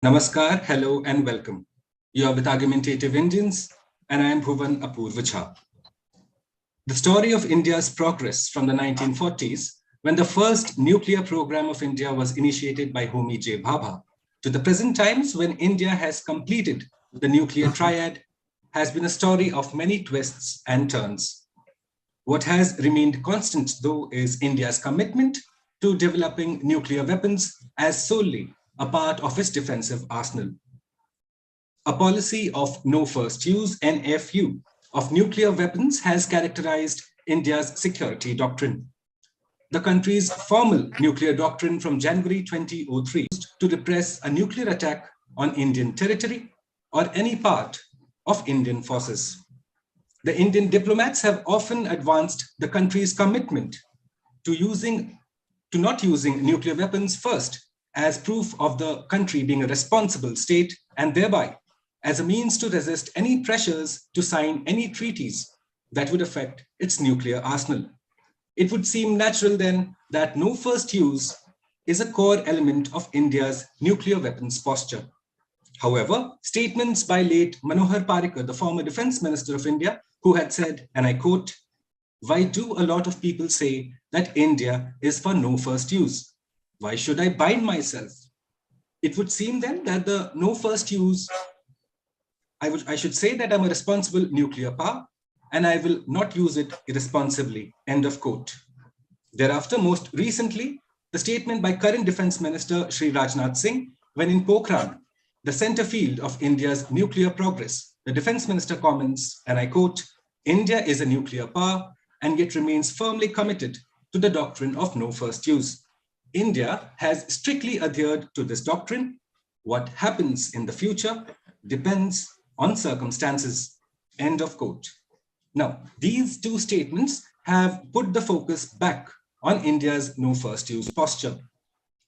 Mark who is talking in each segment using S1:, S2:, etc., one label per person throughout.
S1: Namaskar, hello and welcome. You are with Argumentative Indians and I am Bhuvan Apurva Jha. The story of India's progress from the 1940s, when the first nuclear program of India was initiated by Homi J. Bhabha, to the present times when India has completed the nuclear triad, has been a story of many twists and turns. What has remained constant, though, is India's commitment to developing nuclear weapons as solely a part of its defensive arsenal. A policy of no first use, NFU, of nuclear weapons has characterized India's security doctrine. The country's formal nuclear doctrine from January 2003 to repress a nuclear attack on Indian territory or any part of Indian forces. The Indian diplomats have often advanced the country's commitment to not using nuclear weapons first as proof of the country being a responsible state and thereby as a means to resist any pressures to sign any treaties that would affect its nuclear arsenal. It would seem natural then that no first use is a core element of India's nuclear weapons posture. However, statements by late Manohar Parrikar, the former defense minister of India, who had said, and I quote, "Why do a lot of people say that India is for no first use? Why should I bind myself?" It would seem then that the no first use, I should say that I'm a responsible nuclear power and I will not use it irresponsibly, end of quote. Thereafter, most recently, the statement by current Defense Minister Shri Rajnath Singh, when in Pokhran, the center field of India's nuclear progress, the Defense Minister comments, and I quote, "India is a nuclear power and yet remains firmly committed to the doctrine of no first use. India has strictly adhered to this doctrine. What happens in the future depends on circumstances," end of quote. Now, these two statements have put the focus back on India's no first use posture.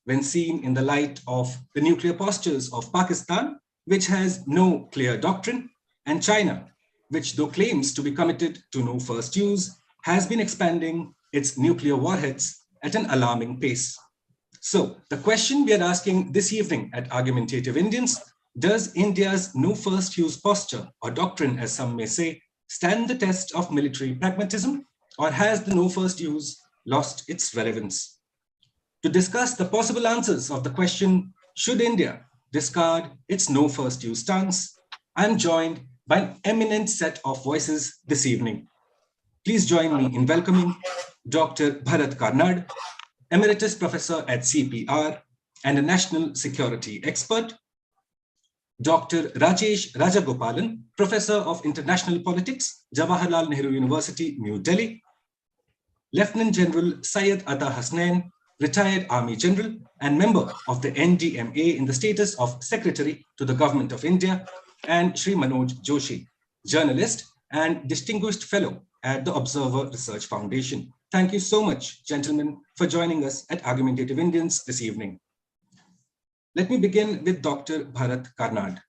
S1: When seen in the light of the nuclear postures of Pakistan, which has no clear doctrine, and China, which though claims to be committed to no first use, has been expanding its nuclear warheads at an alarming pace. So the question we are asking this evening at Argumentative Indians, does India's no first use posture, or doctrine as some may say, stand the test of military pragmatism, or has the no first use lost its relevance? To discuss the possible answers of the question, should India discard its no first use stance, I'm joined by an eminent set of voices this evening. Please join me in welcoming Dr. Bharat Karnad, Emeritus Professor at CPR and a national security expert, Dr. Rajesh Rajagopalan, Professor of International Politics, Jawaharlal Nehru University, New Delhi, Lieutenant General Syed Ata Hasnain, retired Army General and member of the NDMA in the status of Secretary to the Government of India, and Shri Manoj Joshi, journalist and distinguished fellow at the Observer Research Foundation. Thank you so much, gentlemen, for joining us at Argumentative Indians this evening. Let me begin with Dr. Bharat Karnad.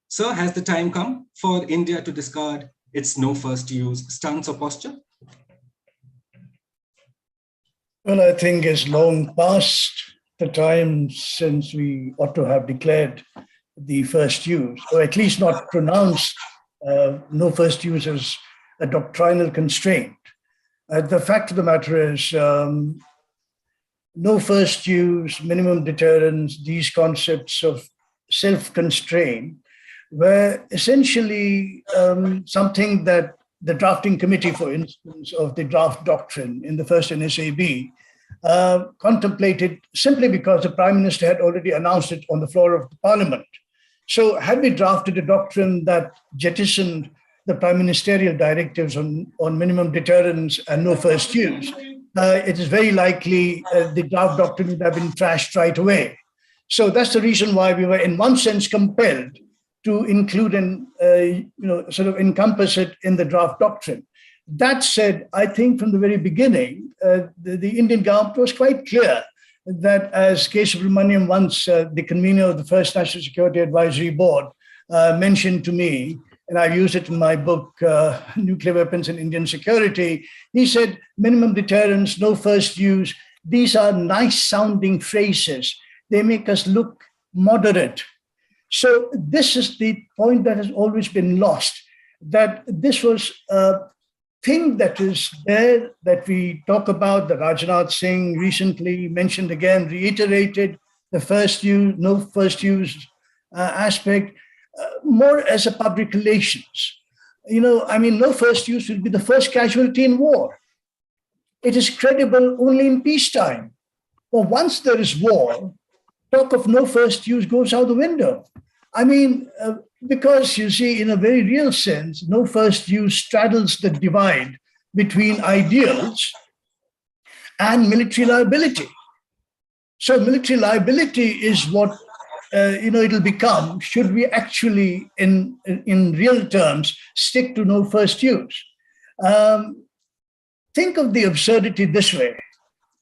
S1: Sir, has the time come for India to discard its no first use stance or posture?
S2: Well, I think it's long past the time since we ought to have declared the first use, or at least not pronounced no first use as a doctrinal constraint. The fact of the matter is no first use, minimum deterrence, these concepts of self-constraint were essentially something that the drafting committee, for instance, of the draft doctrine in the first NSAB contemplated simply because the Prime Minister had already announced it on the floor of the Parliament. So had we drafted a doctrine that jettisoned the prime ministerial directives on minimum deterrence and no first use, it is very likely the draft doctrine would have been trashed right away. So that's the reason why we were in one sense compelled to include and sort of encompass it in the draft doctrine. That said, I think from the very beginning, the Indian government was quite clear that, as K. Subramaniam once, the convener of the first National Security Advisory Board, mentioned to me, and I've used it in my book, Nuclear Weapons and Indian Security, he said, minimum deterrence, no first use, these are nice sounding phrases. They make us look moderate So this is the point that has always been lost, that this was a thing that is there that we talk about, that Rajnath Singh recently mentioned again, reiterated the first use, no first use aspect, more as a public relations. No first use will be the first casualty in war. It is credible only in peacetime. Or once there is war, talk of no first use goes out the window. Because you see, in a very real sense, no first use straddles the divide between ideals and military liability. So military liability is what it'll become should we actually, in real terms, stick to no first use. Think of the absurdity this way.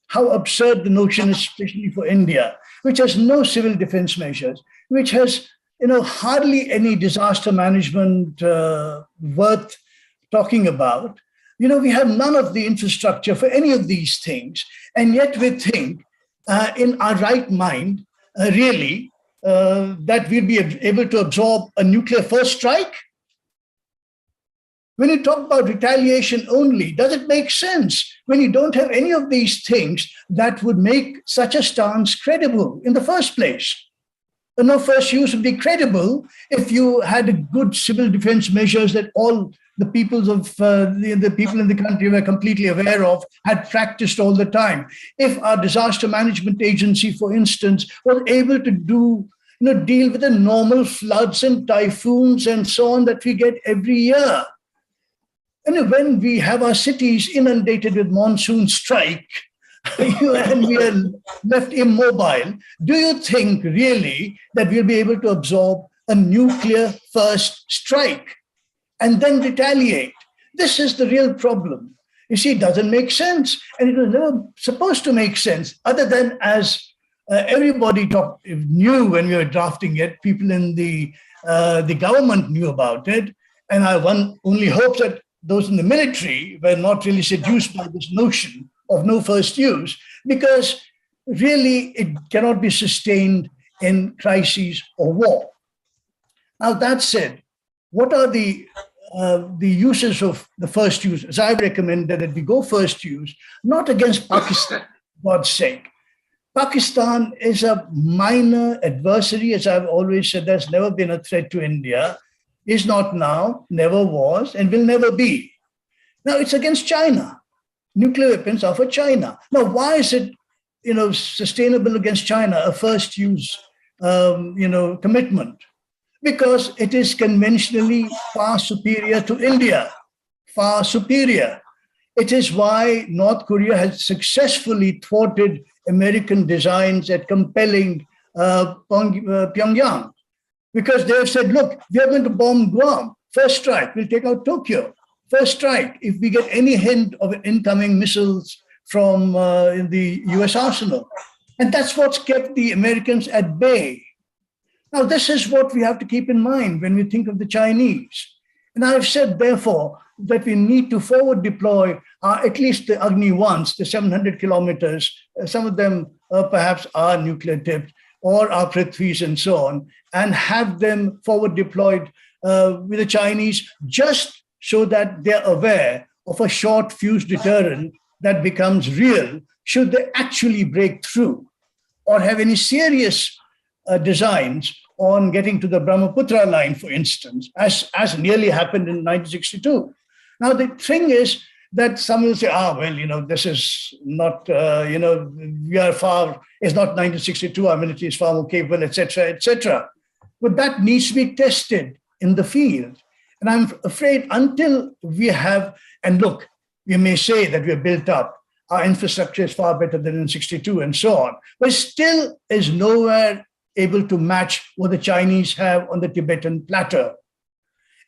S2: How absurd the notion is, especially for India, which has no civil defense measures, which has hardly any disaster management worth talking about. We have none of the infrastructure for any of these things. And yet we think in our right mind, really, that we'll be able to absorb a nuclear first strike? When you talk about retaliation only, does it make sense when you don't have any of these things that would make such a stance credible in the first place? The no first use would be credible if you had good civil defense measures that all the peoples of the people in the country were completely aware of, had practiced all the time. If our disaster management agency, for instance, was able to deal with the normal floods and typhoons and so on that we get every year. And when we have our cities inundated with monsoon strike, and we are left immobile, do you think really that we'll be able to absorb a nuclear first strike and then retaliate? This is the real problem. You see, it doesn't make sense. And it was never supposed to make sense, other than as everybody knew when we were drafting it, people in the government knew about it. And one only hopes that those in the military were not really seduced by this notion of no first use, because really it cannot be sustained in crises or war. Now, that said, what are the uses of the first use? As I've recommended that we go first use, not against Pakistan, for God's sake. Pakistan is a minor adversary, as I've always said. There's never been a threat to India, is not now, never was, and will never be. Now, it's against China. Nuclear weapons are for China. Now, why is it, sustainable against China, a first use, commitment? Because it is conventionally far superior to India, far superior. It is why North Korea has successfully thwarted American designs at compelling Pyongyang, because they have said, look, we are going to bomb Guam. First strike, we'll take out Tokyo. First strike, if we get any hint of incoming missiles from the US arsenal. And that's what's kept the Americans at bay. Now, this is what we have to keep in mind when we think of the Chinese. And I've said, therefore, that we need to forward deploy at least the Agni 1s, the 700 kilometers. Some of them perhaps are nuclear tipped, or our Prithvis and so on, and have them forward deployed with the Chinese, just so that they're aware of a short fuse deterrent that becomes real should they actually break through or have any serious designs on getting to the Brahmaputra line, for instance, as nearly happened in 1962. Now, the thing is that some will say, this is not, we are far, it's not 1962, our military is far more capable, etc., etc. But that needs to be tested in the field. And I'm afraid until we have, and look, we may say that we are built up, our infrastructure is far better than in 62 and so on, but still is nowhere able to match what the Chinese have on the Tibetan plateau.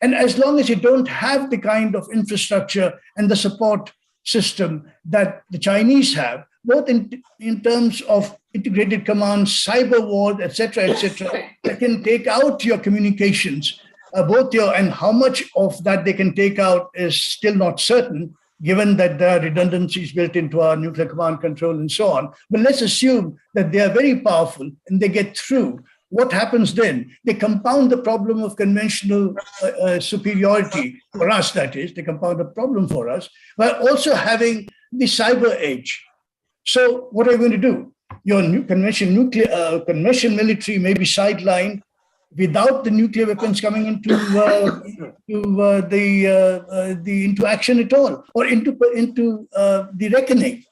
S2: And as long as you don't have the kind of infrastructure and the support system that the Chinese have, both in terms of integrated command, cyber war, etc., that can take out your communications, and how much of that they can take out is still not certain, given that there are redundancies built into our nuclear command control and so on. But let's assume that they are very powerful and they get through. what happens then? They compound the problem of conventional superiority, for us that is, they compound the problem for us, while also having the cyber age. So what are you going to do? Your conventional military may be sidelined without the nuclear weapons coming into into action at all, or into the reckoning.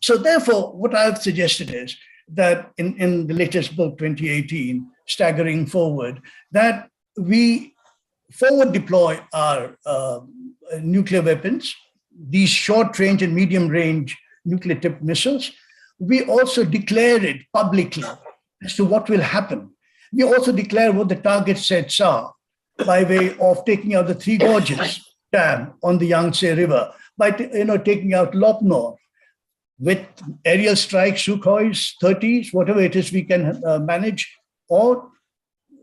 S2: So therefore, what I've suggested is that in the latest book, 2018, Staggering Forward, that we forward deploy our nuclear weapons, these short-range and medium-range nuclear-tipped missiles. We also declare it publicly as to what will happen. We also declare what the target sets are by way of taking out the Three Gorges Dam on the Yangtze River, by taking out Lopnor, with aerial strikes, Sukhois, 30s, whatever it is we can manage, or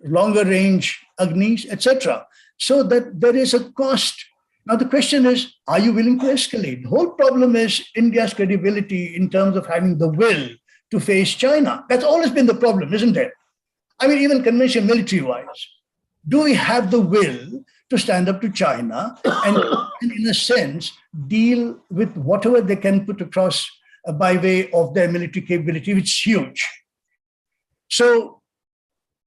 S2: longer range Agnis, etc. So that there is a cost. Now the question is, are you willing to escalate? The whole problem is India's credibility in terms of having the will to face China. That's always been the problem, isn't it? I mean, even conventional military-wise, do we have the will to stand up to China and in a sense, deal with whatever they can put across by way of their military capability, which is huge? So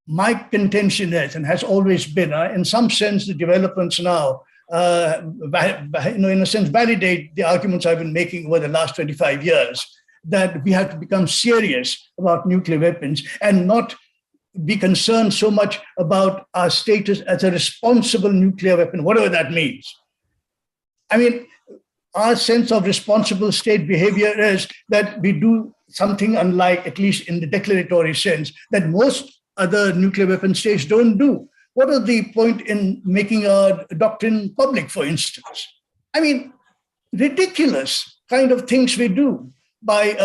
S2: my contention is, and has always been, in some sense, the developments now, in a sense, validate the arguments I've been making over the last 25 years, that we have to become serious about nuclear weapons and not be concerned so much about our status as a responsible nuclear weapon, whatever that means. I mean, our sense of responsible state behavior is that we do something unlike, at least in the declaratory sense, that most other nuclear weapon states don't do. What is the point in making a doctrine public, for instance? I mean, ridiculous kind of things we do by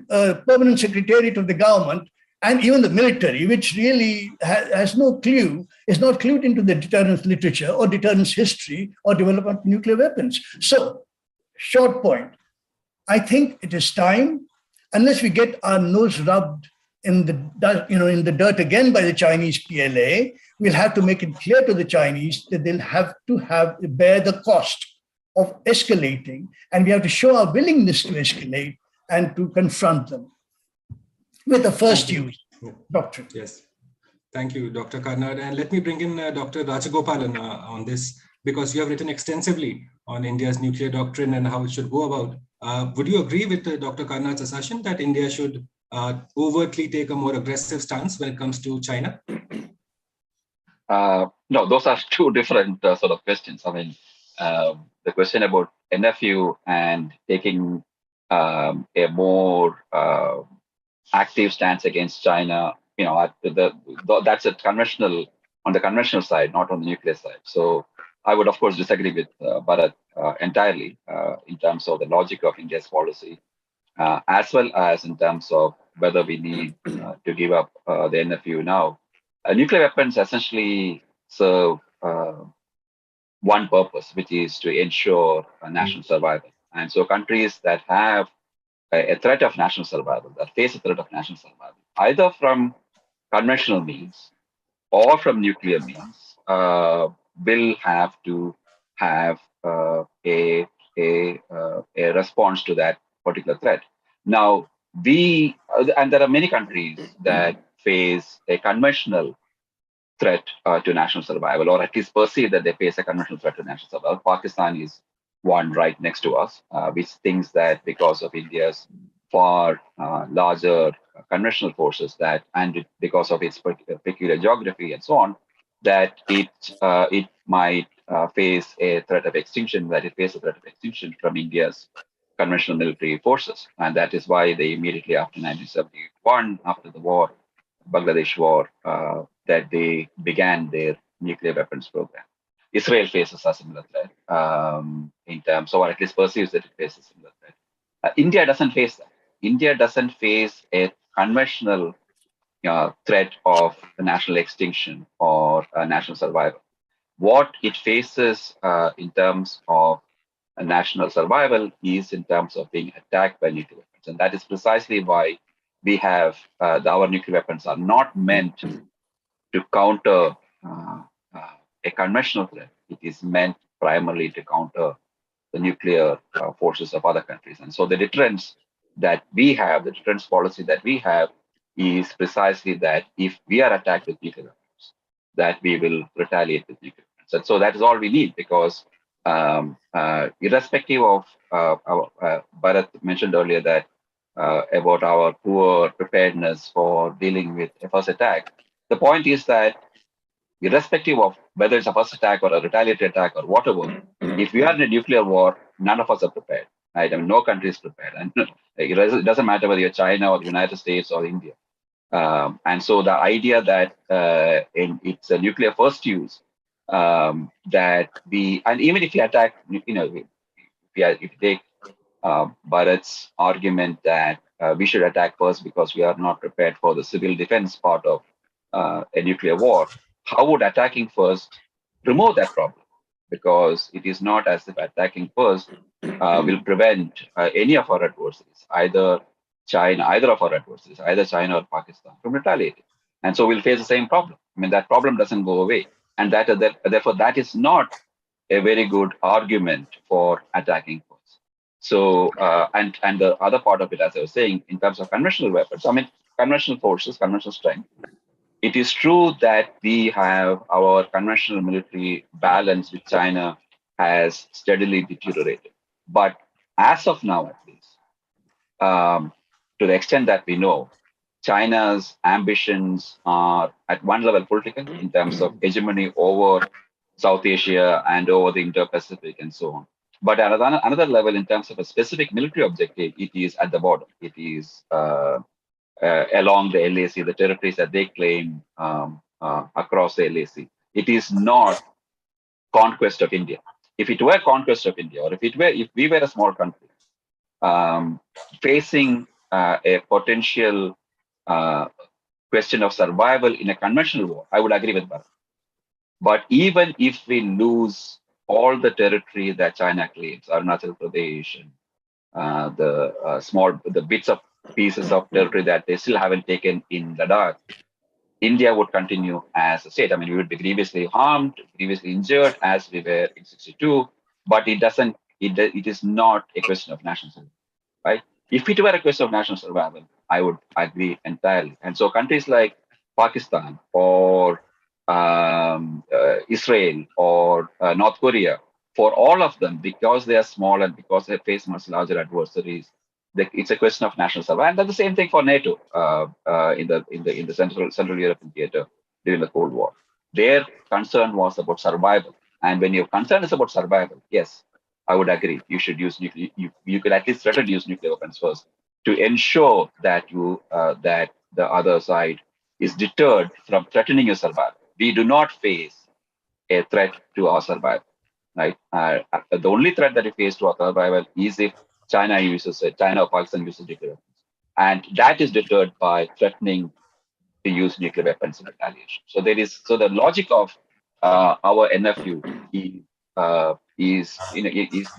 S2: a permanent secretariat of the government and even the military, which really has no clue, is not clued into the deterrence literature or deterrence history or development of nuclear weapons. So, short point, I think it is time, unless we get our nose rubbed in the dirt again by the Chinese PLA, we'll have to make it clear to the Chinese that they'll have to bear the cost of escalating, and we have to show our willingness to escalate and to confront them with the first use doctrine.
S1: Yes. Thank you, Dr. Karnad. And let me bring in Dr. Rajagopalan on this, because you have written extensively on India's nuclear doctrine and how it should go about. Would you agree with Dr. Karnad's assertion that India should overtly take a more aggressive stance when it comes to China?
S3: No, those are two different sort of questions. I mean, the question about NFU and taking a more active stance against China, that's a conventional, on the conventional side, not on the nuclear side. So I would, of course, disagree with Bharat entirely in terms of the logic of India's policy, as well as in terms of whether we need to give up the NFU now. Nuclear weapons essentially serve one purpose, which is to ensure national survival. And so countries that have a threat of national survival, that face a threat of national survival, either from conventional means or from nuclear means, will have to have a response to that particular threat. Now, and there are many countries that face a conventional threat to national survival, or at least perceive that they face a conventional threat to national survival. Pakistan is one right next to us, which thinks that because of India's far larger conventional forces, and because of its peculiar geography and so on, that it might face a threat of extinction, from India's conventional military forces. And that is why they immediately after 1971, after the war, Bangladesh war, that they began their nuclear weapons program. Israel faces a similar threat in terms, or at least perceives that it faces a similar threat. India doesn't face that. India doesn't face a conventional threat of national extinction or national survival. What it faces in terms of national survival is in terms of being attacked by nuclear weapons. And that is precisely why we have our nuclear weapons are not meant to counter a conventional threat. It is meant primarily to counter the nuclear forces of other countries. And so the deterrence that we have, the deterrence policy that we have, is precisely that if we are attacked with nuclear weapons, that we will retaliate with nuclear weapons. And so that is all we need, because irrespective of Bharat mentioned earlier that about our poor preparedness for dealing with a first attack. The point is that irrespective of whether it's a first attack or a retaliatory attack or whatever, if we are in a nuclear war, none of us are prepared. Right? I mean, no country is prepared. And it doesn't matter whether you're China or the United States or India. And so the idea that it's a nuclear first use, that we, and even if you attack, if you take Bharat's argument that we should attack first because we are not prepared for the civil defense part of a nuclear war, how would attacking first remove that problem? Because it is not as if attacking first will prevent any of our adversaries, either of our adversaries, either China or Pakistan, from retaliating. And so we'll face the same problem. I mean, that problem doesn't go away. And therefore, that is not a very good argument for attacking first. So, and the other part of it, as I was saying, in terms of conventional weapons, I mean, conventional forces, conventional strength, it is true that we have our conventional military balance with China has steadily deteriorated. But as of now, at least, to the extent that we know, China's ambitions are at one level political in terms of hegemony over South Asia and over the Indo-Pacific and so on. But at another level, in terms of a specific military objective, it is at the border. It is along the LAC, the territories that they claim across the LAC. It is not conquest of India. If it were conquest of India, or if we were a small country facing a potential question of survival in a conventional war, I would agree with Bharat. But even if we lose all the territory that China claims, Arunachal Pradesh, and the bits of pieces of territory that they still haven't taken in Ladakh, India would continue as a state. I mean, we would be grievously harmed, grievously injured, as we were in '62. But it is not a question of national survival, right? If it were a question of national survival, I would agree entirely. And so countries like Pakistan or Israel or North Korea, for all of them, because they are small and because they face much larger adversaries, it's a question of national survival. And that's the same thing for NATO in the Central European theater during the Cold War. Their concern was about survival. And when your concern is about survival, yes, I would agree. You should use nuclear. You could at least threaten to use nuclear weapons first to ensure that that the other side is deterred from threatening your survival. We do not face a threat to our survival, right? The only threat that we face to our survival is if China or Pakistan uses nuclear weapons, and that is deterred by threatening to use nuclear weapons in retaliation. So the logic of our NFU is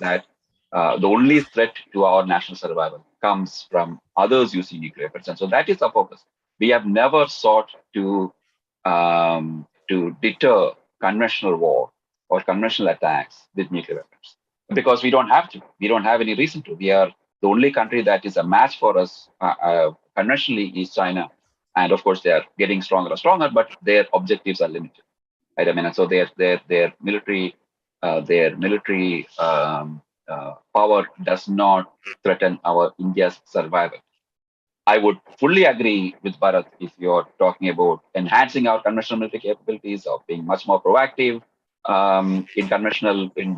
S3: that the only threat to our national survival comes from others using nuclear weapons, and so that is our focus. We have never sought to deter conventional war or conventional attacks with nuclear weapons because we don't have to. We don't have any reason to. We are the only country that is a match for us conventionally is China, and of course they are getting stronger and stronger, but their objectives are limited. Right? I mean, and so their military power does not threaten our India's survival. I would fully agree with Bharat if you're talking about enhancing our conventional military capabilities or being much more proactive in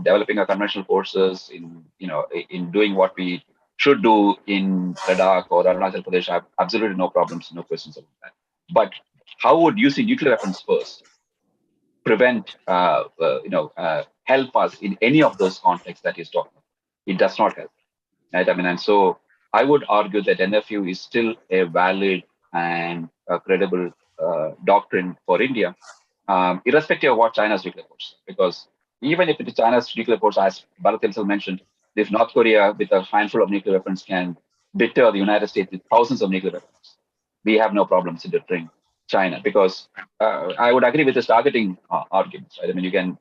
S3: developing our conventional forces, in doing what we should do in Ladakh or Arunachal Pradesh. I have absolutely no problems, no questions about that. But how would using nuclear weapons first prevent, help us in any of those contexts that he's talking about? It does not help. Right? I mean, and so I would argue that NFU is still a valid and credible doctrine for India, irrespective of what China's nuclear force. Because even if it is China's nuclear force, as Bharat himself mentioned, if North Korea with a handful of nuclear weapons can deter the United States with thousands of nuclear weapons, we have no problem considering China, because I would agree with this targeting arguments, right? I mean, you can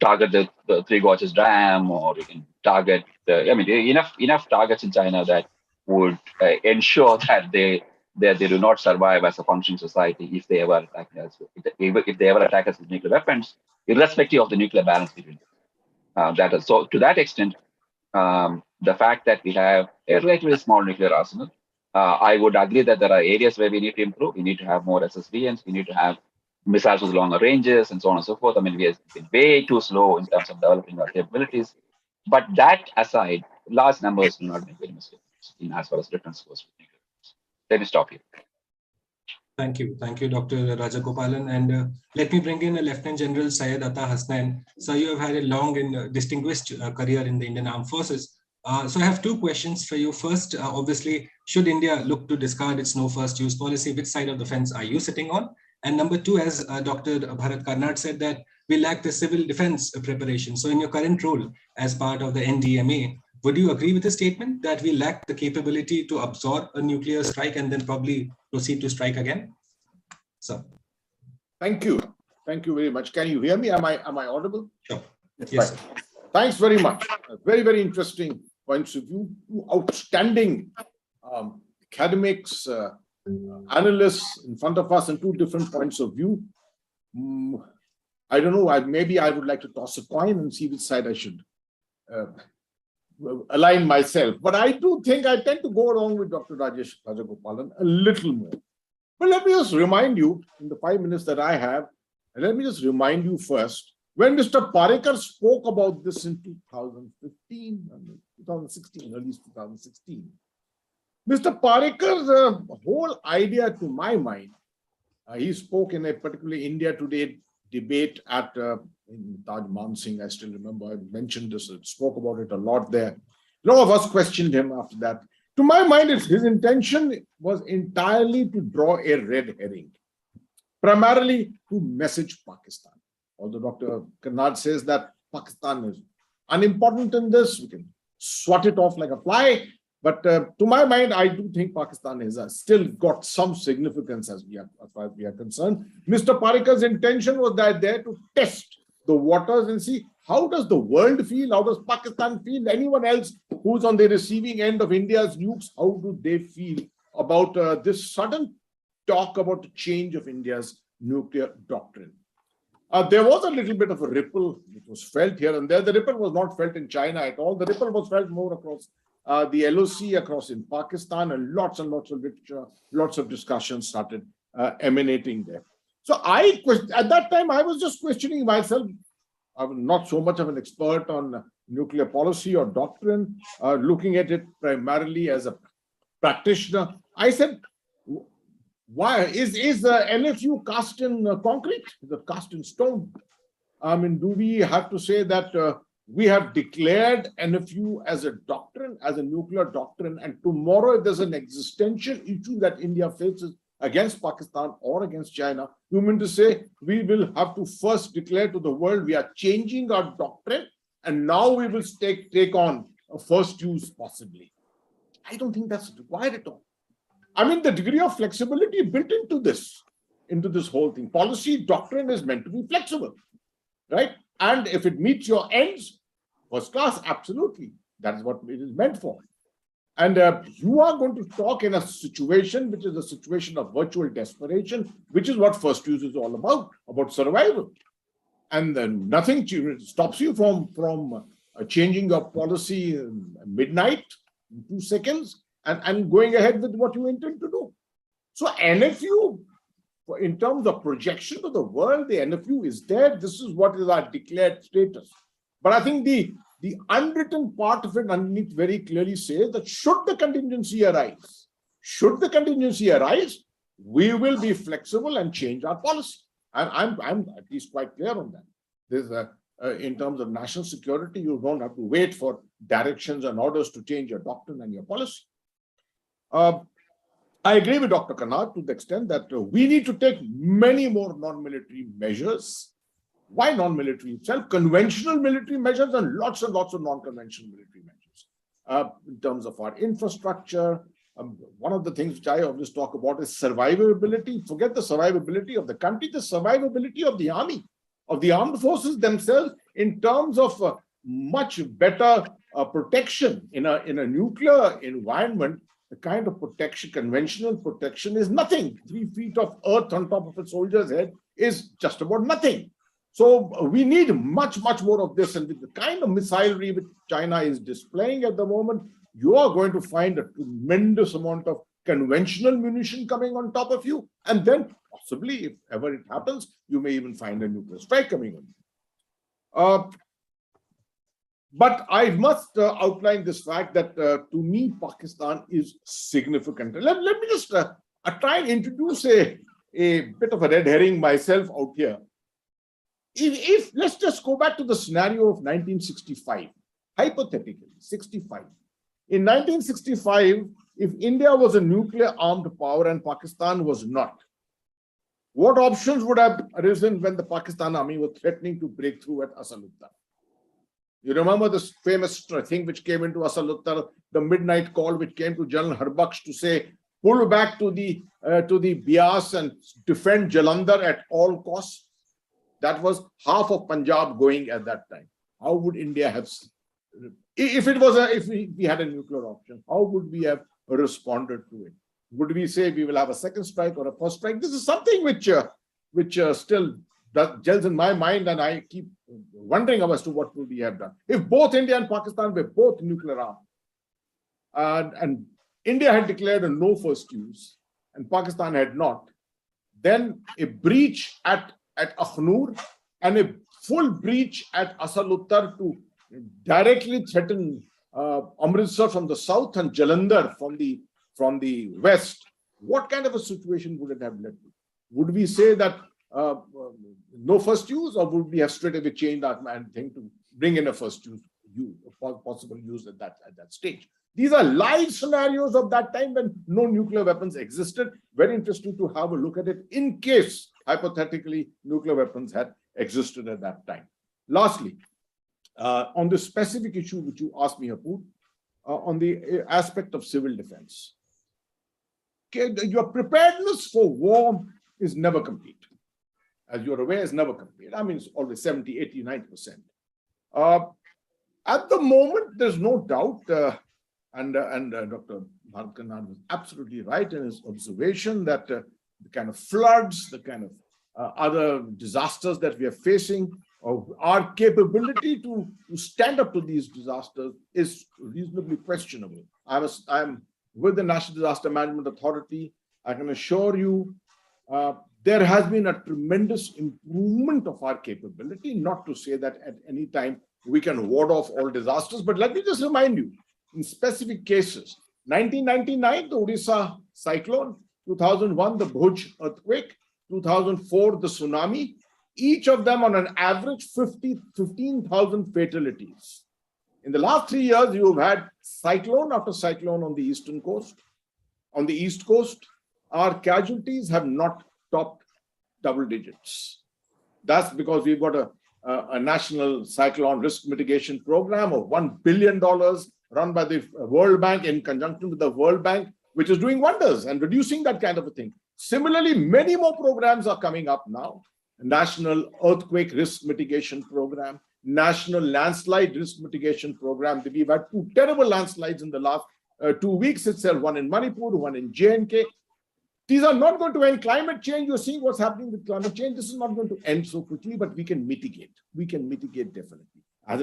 S3: target the Three Gorges Dam, or you can target I mean, enough targets in China that would ensure that they do not survive as a functioning society if they ever attack us. If they ever attack us with nuclear weapons, irrespective of the nuclear balance between that is. So to that extent, the fact that we have a relatively small nuclear arsenal, I would agree that there are areas where we need to improve. We need to have more SSBNs. We need to have missiles with longer ranges and so on and so forth. I mean, we have been way too slow in terms of developing our capabilities. But that aside, large numbers do not make any mistakes in as far as difference goes with nuclear. Let me stop here.
S1: Thank you, Dr. Rajagopalan. And let me bring in Lieutenant General Syed Atta Hasnain. So you have had a long and distinguished career in the Indian Armed Forces. So I have two questions for you. First, obviously, should India look to discard its no first use policy? Which side of the fence are you sitting on? And number two, as Dr. Bharat Karnad said, that we lack the civil defense preparation. So in your current role as part of the NDMA, would you agree with the statement that we lack the capability to absorb a nuclear strike and then probably proceed to strike again? So,
S4: thank you very much. Can you hear me? Am I audible?
S1: Sure.
S4: Yes. Right. Thanks very much. Very interesting points of view. Outstanding academics, analysts in front of us, and two different points of view. I don't know. Maybe I would like to toss a coin and see which side I should align myself. But I do think I tend to go along with Dr. Rajagopalan a little more. But let me just remind you, in the 5 minutes that I have, let me just remind you first, when Mr. Parikar spoke about this in 2016, at least 2016, Mr. Parikar's whole idea, to my mind, he spoke in a particularly India Today debate at in Taj Mansingh. I still remember I mentioned this, spoke about it a lot there. A lot of us questioned him after that. To my mind, his intention was entirely to draw a red herring, primarily to message Pakistan. Although Dr. Karnad says that Pakistan is unimportant in this, we can swat it off like a fly. But to my mind, I do think Pakistan has still got some significance as far as we are concerned. Mr. Parikar's intention was that there to test the waters and see how does the world feel, how does Pakistan feel, anyone else who's on the receiving end of India's nukes, how do they feel about this sudden talk about the change of India's nuclear doctrine. There was a little bit of a ripple which was felt here and there. The ripple was not felt in China at all. The ripple was felt more across the LOC, across in Pakistan, and lots of literature, lots of discussions started emanating there. So at that time, I was just questioning myself. I was not so much of an expert on nuclear policy or doctrine, looking at it primarily as a practitioner. I said, why is the NFU cast in concrete? Is it cast in stone? I mean, do we have to say that we have declared NFU as a doctrine, as a nuclear doctrine, and tomorrow if there's an existential issue that India faces against Pakistan or against China, you mean to say we will have to first declare to the world we are changing our doctrine and now we will take on a first use possibly? I don't think that's required at all. I mean, the degree of flexibility built into this whole thing. Policy doctrine is meant to be flexible, right? And if it meets your ends, first class, absolutely. That is what it is meant for. And you are going to talk in a situation which is a situation of virtual desperation, which is what first use is all about survival. And then nothing stops you from changing your policy midnight, in 2 seconds, and going ahead with what you intend to do. So NFU, in terms of projection to the world, the NFU is there. This is what is our declared status. But I think the unwritten part of it underneath very clearly says that should the contingency arise, we will be flexible and change our policy. I'm at least quite clear on that. There's in terms of national security, you don't have to wait for directions and orders to change your doctrine and your policy. I agree with Dr. Karnad to the extent that we need to take many more non-military measures. Why non-military itself? Conventional military measures and lots of non-conventional military measures in terms of our infrastructure, one of the things which I always talk about is survivability. Forget the survivability of the country, the survivability of the army, of the armed forces themselves, in terms of much better protection in a nuclear environment. The kind of protection, conventional protection, is nothing. 3 feet of earth on top of a soldier's head is just about nothing. So we need much, much more of this. And with the kind of missilery which China is displaying at the moment, you are going to find a tremendous amount of conventional munition coming on top of you. And then possibly, if ever it happens, you may even find a nuclear strike coming on. But I must outline this fact that to me, Pakistan is significant. Let me just try and introduce a bit of a red herring myself out here. If let's just go back to the scenario of 1965, hypothetically, 65. In 1965, if India was a nuclear armed power and Pakistan was not, what options would have arisen when the Pakistan army was threatening to break through at Asal-Uttar? You remember this famous thing which came into Asal-Uttar, the midnight call which came to General Harbaksh to say, pull back to the Bias and defend Jalandhar at all costs. That was half of Punjab going at that time. How would India have, if we had a nuclear option, how would we have responded to it? Would we say we will have a second strike or a first strike? This is something which still gels in my mind, and I keep wondering as to what would we have done if both India and Pakistan were both nuclear armed, and India had declared a no first use and Pakistan had not. Then a breach at Akhnur and a full breach at Asal-Uttar to directly threaten Amritsar from the south and Jalandhar from the west. What kind of a situation would it have led to? Would we say that no first use, or would we have straight away changed our thing to bring in a first use, possible use at that stage? These are live scenarios of that time when no nuclear weapons existed. Very interesting to have a look at it in case, hypothetically, nuclear weapons had existed at that time. Lastly, on the specific issue which you asked me, Apoor, on the aspect of civil defense. Okay, your preparedness for war is never complete. As you're aware, is never complete. I mean, it's always 70, 80, 90%. At the moment, there's no doubt, and Dr. Bharat Karnad was absolutely right in his observation that the kind of floods, the kind of other disasters that we are facing, our capability to stand up to these disasters is reasonably questionable. I'm with the National Disaster Management Authority. I can assure you there has been a tremendous improvement of our capability, not to say that at any time we can ward off all disasters, but let me just remind you, in specific cases, 1999, the Odisha cyclone, 2001, the Bhuj earthquake, 2004, the tsunami, each of them on an average 15,000 fatalities. In the last 3 years, you've had cyclone after cyclone on the eastern coast. On the east coast, our casualties have not topped double digits. That's because we've got a national cyclone risk mitigation program of $1 billion run by the World Bank in conjunction with the World Bank, which is doing wonders and reducing that kind of a thing. Similarly, many more programs are coming up now. National Earthquake Risk Mitigation Program, National Landslide Risk Mitigation Program. We've had 2 terrible landslides in the last 2 weeks itself, one in Manipur, one in J&K. These are not going to end climate change. You're seeing what's happening with climate change. This is not going to end so quickly, but we can mitigate. We can mitigate definitely. When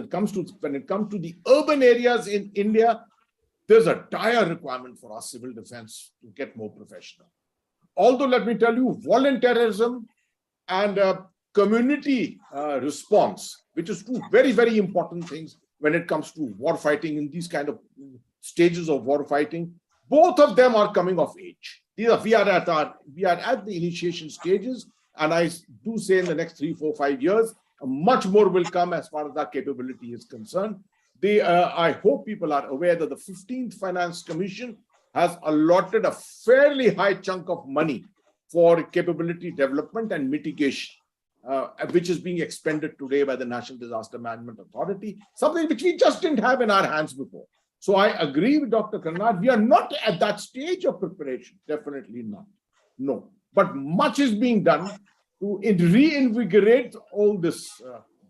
S4: it comes to the urban areas in India, there's a dire requirement for our civil defense to get more professional. Although, let me tell you, volunteerism and community response, which is 2 very, very important things when it comes to war fighting in these kind of stages of war fighting, both of them are coming of age. We are at the initiation stages, and I do say in the next 3, 4, 5 years, much more will come as far as our capability is concerned. I hope people are aware that the 15th Finance Commission has allotted a fairly high chunk of money for capability development and mitigation, which is being expended today by the National Disaster Management Authority, something which we just didn't have in our hands before. So I agree with Dr. Karnad. We are not at that stage of preparation. Definitely not. No. But much is being done to reinvigorate all this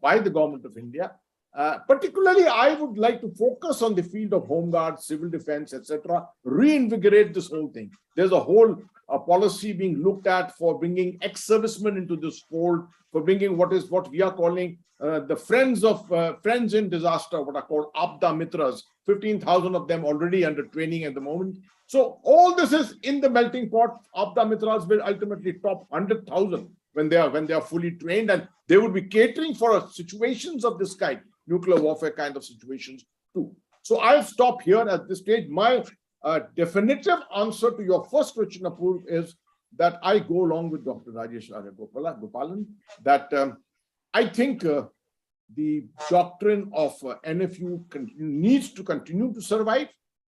S4: by the government of India. Particularly, I would like to focus on the field of home guard, civil defense, etc. Reinvigorate this whole thing. There's a whole policy being looked at for bringing ex-servicemen into this fold, for bringing what we are calling the friends in disaster, what are called Abda Mitras, 15,000 of them already under training at the moment. So all this is in the melting pot. Abda Mitras will ultimately top 100,000 when they are fully trained, and they would be catering for situations of this kind, nuclear warfare kind of situations too. So I'll stop here at this stage. My definitive answer to your first question, Apoorv, is that I go along with Dr. Rajesh Gopalan, that I think the doctrine of NFU needs to continue to survive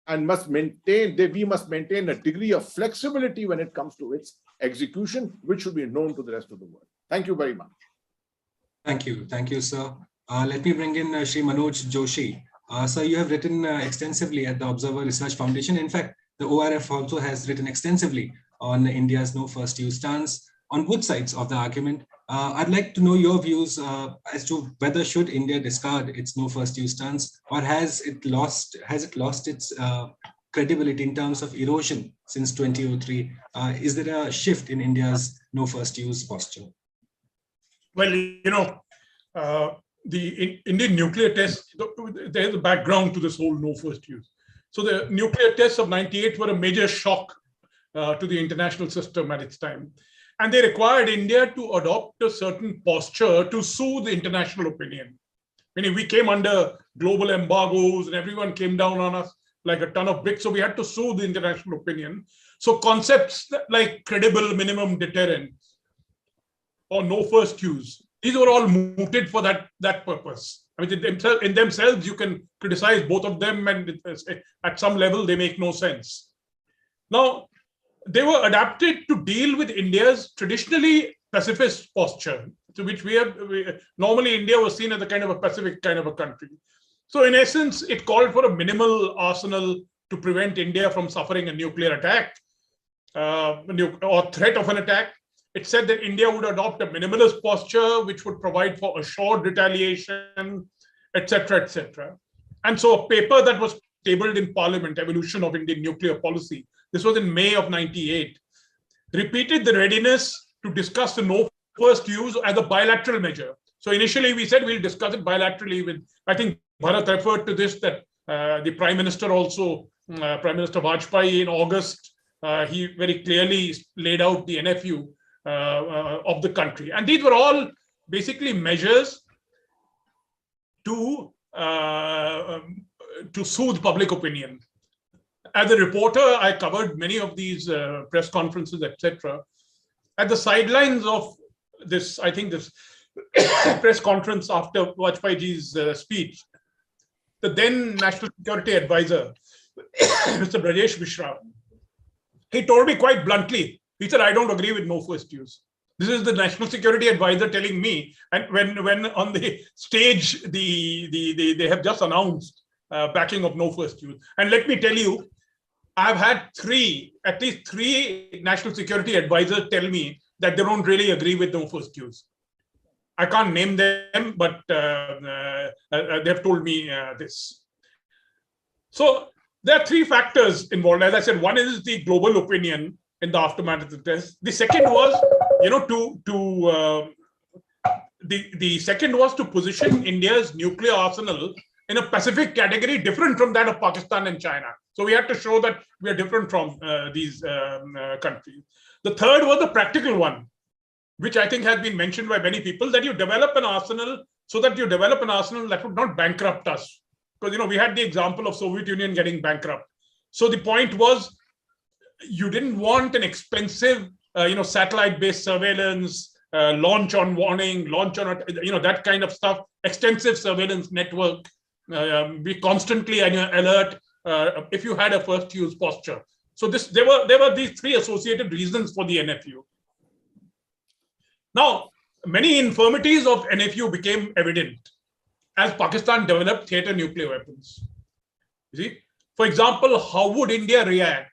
S4: and we must maintain a degree of flexibility when it comes to its execution, which should be known to the rest of the world. Thank you very much.
S1: Thank you, sir. Let me bring in Shri Manoj Joshi. Sir, you have written extensively at the Observer Research Foundation. In fact, the ORF also has written extensively on India's no first use stance on both sides of the argument. I'd like to know your views as to whether should India discard its no first use stance, or has it lost its credibility in terms of erosion since 2003? Is there a shift in India's no first use posture?
S5: Well, the Indian nuclear test, there's a background to this whole no first use. So the nuclear tests of '98 were a major shock to the international system at its time. And they required India to adopt a certain posture to soothe international opinion. Meaning we came under global embargoes and everyone came down on us like a ton of bricks. So we had to soothe the international opinion. So concepts like credible minimum deterrence or no first use, these were all mooted for that purpose. I mean, in themselves, you can criticize both of them, and at some level, they make no sense. Now, they were adapted to deal with India's traditionally pacifist posture, to which normally India was seen as a kind of a Pacific kind of a country. So in essence, it called for a minimal arsenal to prevent India from suffering a nuclear attack or threat of an attack. It said that India would adopt a minimalist posture, which would provide for assured retaliation, etc., etc. And so a paper that was tabled in Parliament, Evolution of Indian Nuclear Policy, this was in May of '98, repeated the readiness to discuss the no first use as a bilateral measure. So initially we said we'll discuss it bilaterally with, I think Bharat referred to this, that the Prime Minister also, Prime Minister Vajpayee in August, he very clearly laid out the NFU of the country. And these were all basically measures to soothe public opinion. As a reporter, I covered many of these press conferences, etc. At the sidelines of this, I think this press conference after Vajpayee's speech, the then National Security Advisor, Mr. Brajesh Mishra, he told me quite bluntly, he said, I don't agree with no first use. This is the National Security Advisor telling me, and when on the stage, they have just announced backing of no first use. And let me tell you, I've had at least three National Security Advisors tell me that they don't really agree with no first use. I can't name them, but they've told me this. So there are three factors involved. As I said, one is the global opinion in the aftermath of the test. The second was, the second was to position India's nuclear arsenal in a Pacific category different from that of Pakistan and China. So we had to show that we are different from these countries. The third was the practical one, which I think has been mentioned by many people, that you develop an arsenal that would not bankrupt us. Because, we had the example of Soviet Union getting bankrupt. So the point was, you didn't want an expensive, satellite-based surveillance, launch on warning, launch on, that kind of stuff, extensive surveillance network, be constantly on your alert if you had a first use posture. So there were these three associated reasons for the NFU. Now, many infirmities of NFU became evident as Pakistan developed theater nuclear weapons. You see, For example, how would India react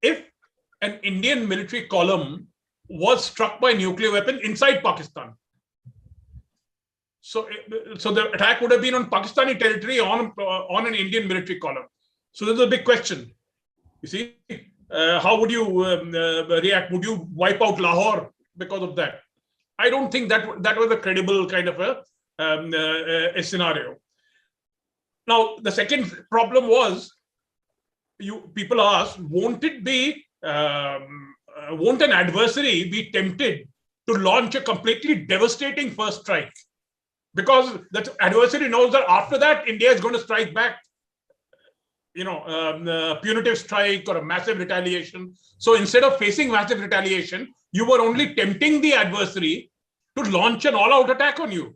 S5: if an Indian military column was struck by a nuclear weapon inside Pakistan? So the attack would have been on Pakistani territory on an Indian military column. So there's a big question. You see, how would you react? Would you wipe out Lahore because of that? I don't think that was a credible kind of a scenario. Now, the second problem was, people asked, won't an adversary be tempted to launch a completely devastating first strike? Because the adversary knows that after that, India is going to strike back, a punitive strike or a massive retaliation. So instead of facing massive retaliation, you were only tempting the adversary to launch an all-out attack on you.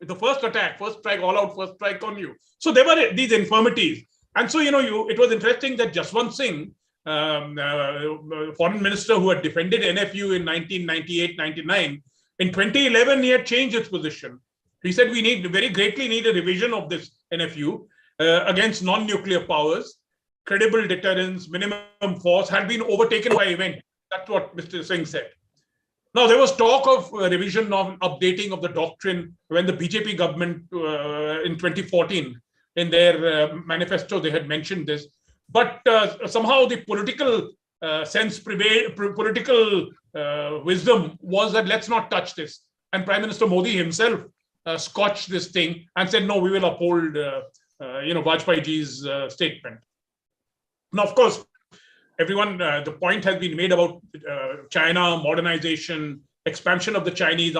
S5: The first strike, all-out first strike on you. So there were these infirmities. And so, it was interesting that Jaswant Singh, foreign minister who had defended NFU in 1998-99, in 2011, he had changed his position. He said, we very greatly need a revision of this NFU against non-nuclear powers. Credible deterrence, minimum force had been overtaken by event. That's what Mr. Singh said. Now, there was talk of revision of updating of the doctrine when the BJP government in 2014, in their manifesto, they had mentioned this. But somehow the political political wisdom was that let's not touch this. And Prime Minister Modi himself scotched this thing and said, no, we will uphold Vajpayeeji's statement. Now, of course, everyone, the point has been made about China, modernization, expansion of the Chinese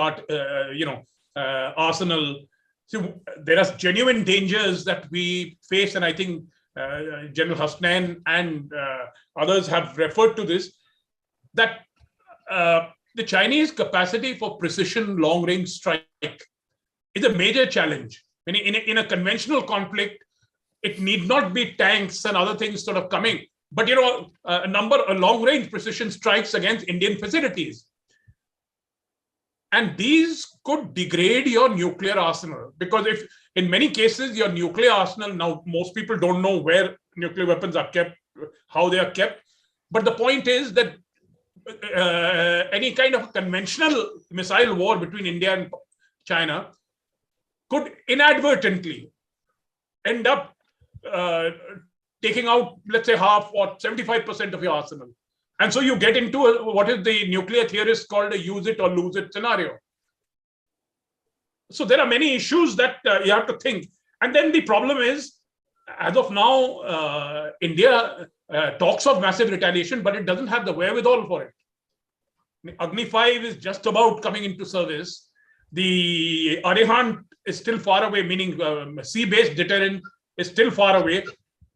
S5: arsenal. So there are genuine dangers that we face, and I think General Hasnain and others have referred to this, that the Chinese capacity for precision long-range strike is a major challenge. In a conventional conflict, it need not be tanks and other things sort of coming, but a long-range precision strikes against Indian facilities. And these could degrade your nuclear arsenal, because if in many cases your nuclear arsenal, now most people don't know where nuclear weapons are kept, how they are kept. But the point is that any kind of conventional missile war between India and China could inadvertently end up taking out, let's say, half or 75% of your arsenal. And so you get into what is the nuclear theorists called a use it or lose it scenario. So there are many issues that you have to think. And then the problem is, as of now, India talks of massive retaliation, but it doesn't have the wherewithal for it. Agni 5 is just about coming into service. The Arihant is still far away, meaning sea-based deterrent is still far away.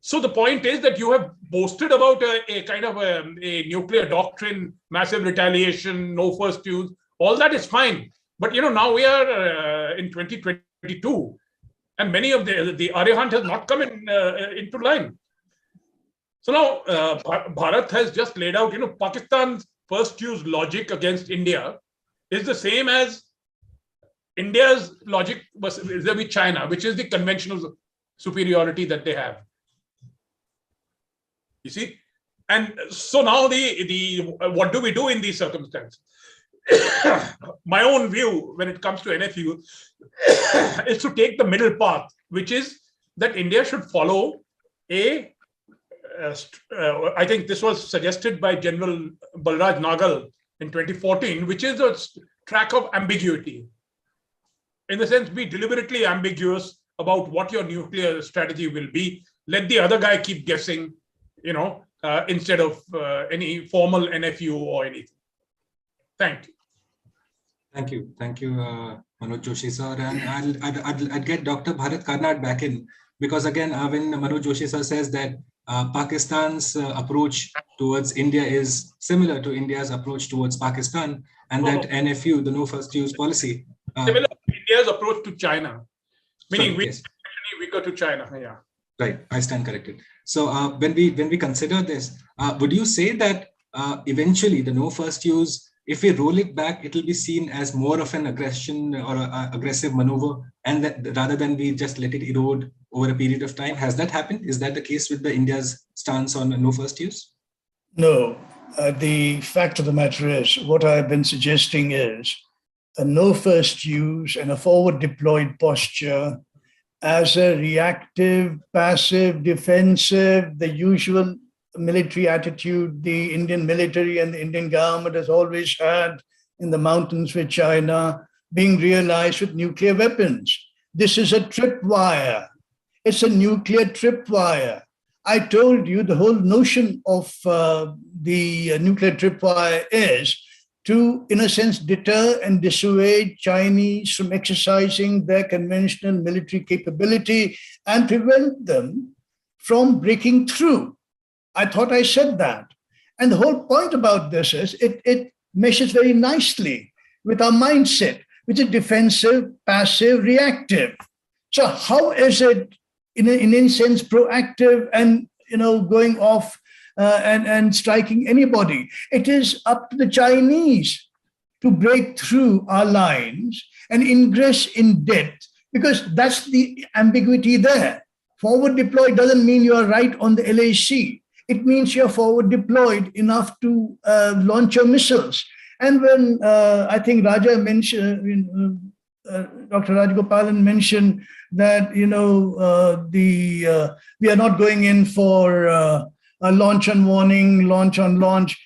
S5: So the point is that you have boasted about a kind of a nuclear doctrine, massive retaliation, no first use. All that is fine. But now we are in 2022, and many of the Arihant has not come into line. So now Bharat has just laid out, Pakistan's first use logic against India is the same as India's logic vis-a-vis China, which is the conventional superiority that they have. You see? And so now what do we do in these circumstances? My own view when it comes to NFU is to take the middle path, which is that India should follow I think this was suggested by General Balraj Nagal in 2014, which is a track of ambiguity. In the sense, be deliberately ambiguous about what your nuclear strategy will be. Let the other guy keep guessing, instead of any formal NFU or anything. Thank you.
S1: Thank you, Manoj Joshi sir. And I'd get Dr. Bharat Karnad back in, because again, when Manoj Joshi sir says that Pakistan's approach towards India is similar to India's approach towards Pakistan, and that NFU, the no first use policy,
S5: similar to India's approach to China, meaning
S1: yes,
S5: weaker to China. Yeah.
S1: Right, I stand corrected. So when we consider this, would you say that eventually the no first use if we roll it back, it will be seen as more of an aggression or aggressive maneuver, and that rather than we just let it erode over a period of time. Has that happened? Is that the case with the India's stance on no first use?
S2: No. The fact of the matter is, what I've been suggesting is a no first use and a forward deployed posture as a reactive, passive, defensive, the usual military attitude the Indian military and the Indian government has always had in the mountains with China, being realized with nuclear weapons. This is a tripwire. It's a nuclear tripwire. I told you the whole notion of the nuclear tripwire is to, in a sense, deter and dissuade Chinese from exercising their conventional military capability and prevent them from breaking through. I thought I said that. And the whole point about this is it meshes very nicely with our mindset, which is defensive, passive, reactive. So how is it, in a sense, proactive and going off and striking anybody? It is up to the Chinese to break through our lines and ingress in depth, because that's the ambiguity there. Forward deployed doesn't mean you are right on the LAC. It means you're forward deployed enough to launch your missiles. And when I think Raja mentioned, Dr. Rajgopalan mentioned that we are not going in for a launch on warning, launch on launch.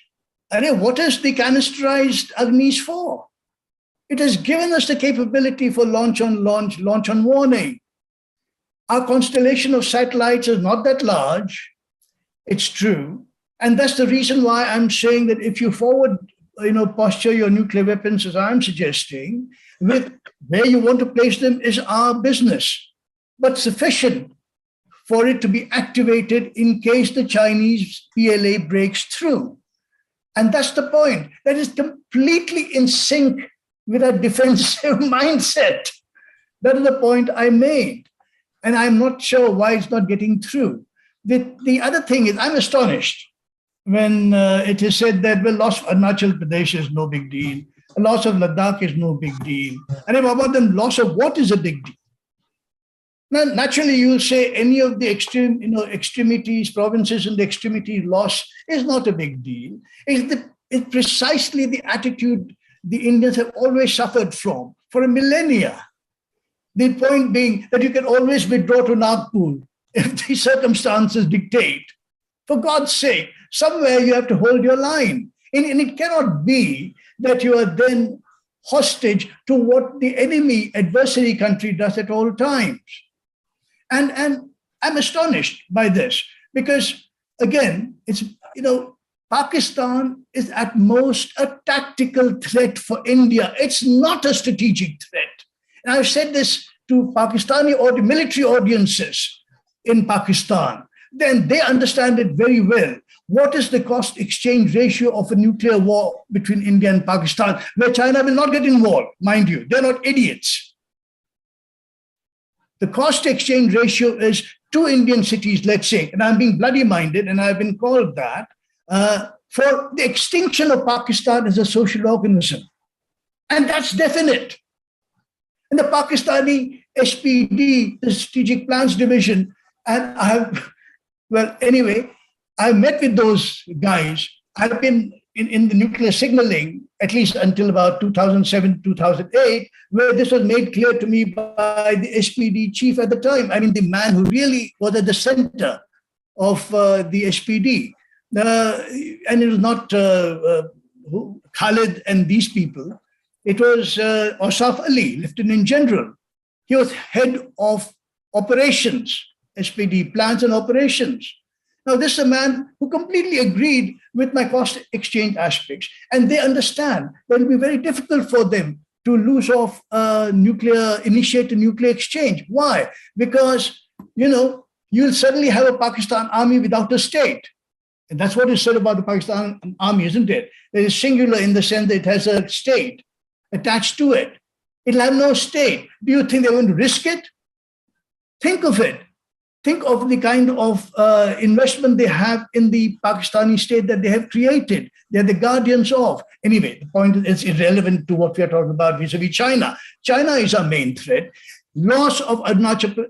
S2: And what is the canisterized Agnis for? It has given us the capability for launch on launch, launch on warning. Our constellation of satellites is not that large. It's true. And that's the reason why I'm saying that if you forward, posture your nuclear weapons, as I'm suggesting, with where you want to place them is our business, but sufficient for it to be activated in case the Chinese PLA breaks through. And that's the point. That is completely in sync with our defensive mindset. That is the point I made. And I'm not sure why it's not getting through. The other thing is, I'm astonished when it is said that, well, loss of Arunachal Pradesh is no big deal. A loss of Ladakh is no big deal. And if about them, loss of what is a big deal? Now, naturally, you'll say any of the extremities, provinces in the extremity loss is not a big deal. It's precisely the attitude the Indians have always suffered from for a millennia. The point being that you can always withdraw to Nagpur if the circumstances dictate. For God's sake, somewhere you have to hold your line. And it cannot be that you are then hostage to what the enemy adversary country does at all times. And I'm astonished by this because, again, it's, Pakistan is at most a tactical threat for India. It's not a strategic threat. And I've said this to Pakistani or the military audiences in Pakistan. Then they understand it very well. What is the cost exchange ratio of a nuclear war between India and Pakistan, where China will not get involved, mind you. They're not idiots. The cost exchange ratio is 2 Indian cities, let's say, and I'm being bloody minded, and I've been called that, for the extinction of Pakistan as a social organism. And that's definite. And the Pakistani SPD, the Strategic Plans Division, and I met with those guys. I've been in the nuclear signaling, at least until about 2007, 2008, where this was made clear to me by the SPD chief at the time. I mean, the man who really was at the center of the SPD. And it was not Khalid and these people. It was Asaf Ali, Lieutenant General. He was head of operations, SPD, plans and operations. Now, this is a man who completely agreed with my cost exchange aspects, and they understand that it will be very difficult for them to initiate a nuclear exchange. Why? Because, you'll suddenly have a Pakistan army without a state. And that's what is said about the Pakistan army, isn't it? It is singular in the sense that it has a state attached to it. It'll have no state. Do you think they're going to risk it? Think of it. think of the kind of investment they have in the Pakistani state that they have created. They're the guardians of. Anyway, the point is irrelevant to what we are talking about vis-a-vis China. China is our main threat. Loss of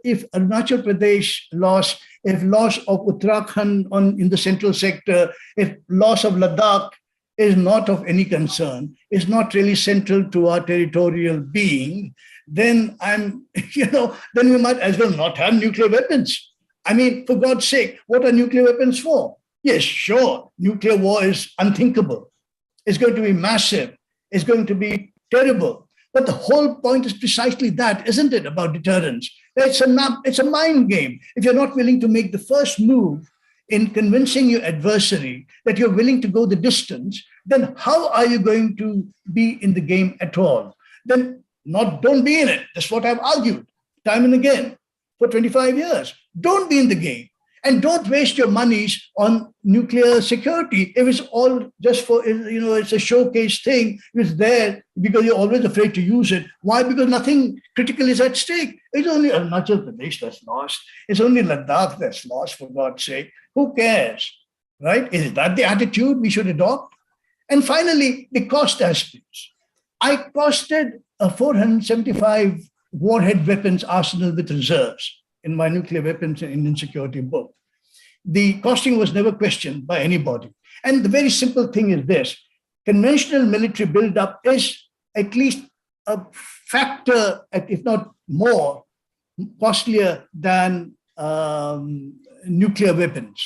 S2: if Arunachal Pradesh loss, if loss of Uttarakhand in the central sector, if loss of Ladakh is not of any concern, is not really central to our territorial being, then then we might as well not have nuclear weapons. I mean, for God's sake, what are nuclear weapons for? Yes, sure, nuclear war is unthinkable. It's going to be massive. It's going to be terrible. But the whole point is precisely that, isn't it, about deterrence? It's a mind game. If you're not willing to make the first move in convincing your adversary that you're willing to go the distance, then how are you going to be in the game at all? Then don't be in it. That's what I've argued time and again for 25 years. Don't be in the game. And don't waste your monies on nuclear security. If it's all just for, it's a showcase thing, it's there because you're always afraid to use it. Why? Because nothing critical is at stake. It's only Arunachal Pradesh that's lost. It's only Ladakh that's lost, for God's sake. Who cares, right? Is that the attitude we should adopt? And finally, the cost aspects. I costed a 475 warhead weapons arsenal with reserves in my nuclear weapons and Indian security book. The costing was never questioned by anybody. And the very simple thing is this: conventional military buildup is at least a factor, if not more, costlier than nuclear weapons.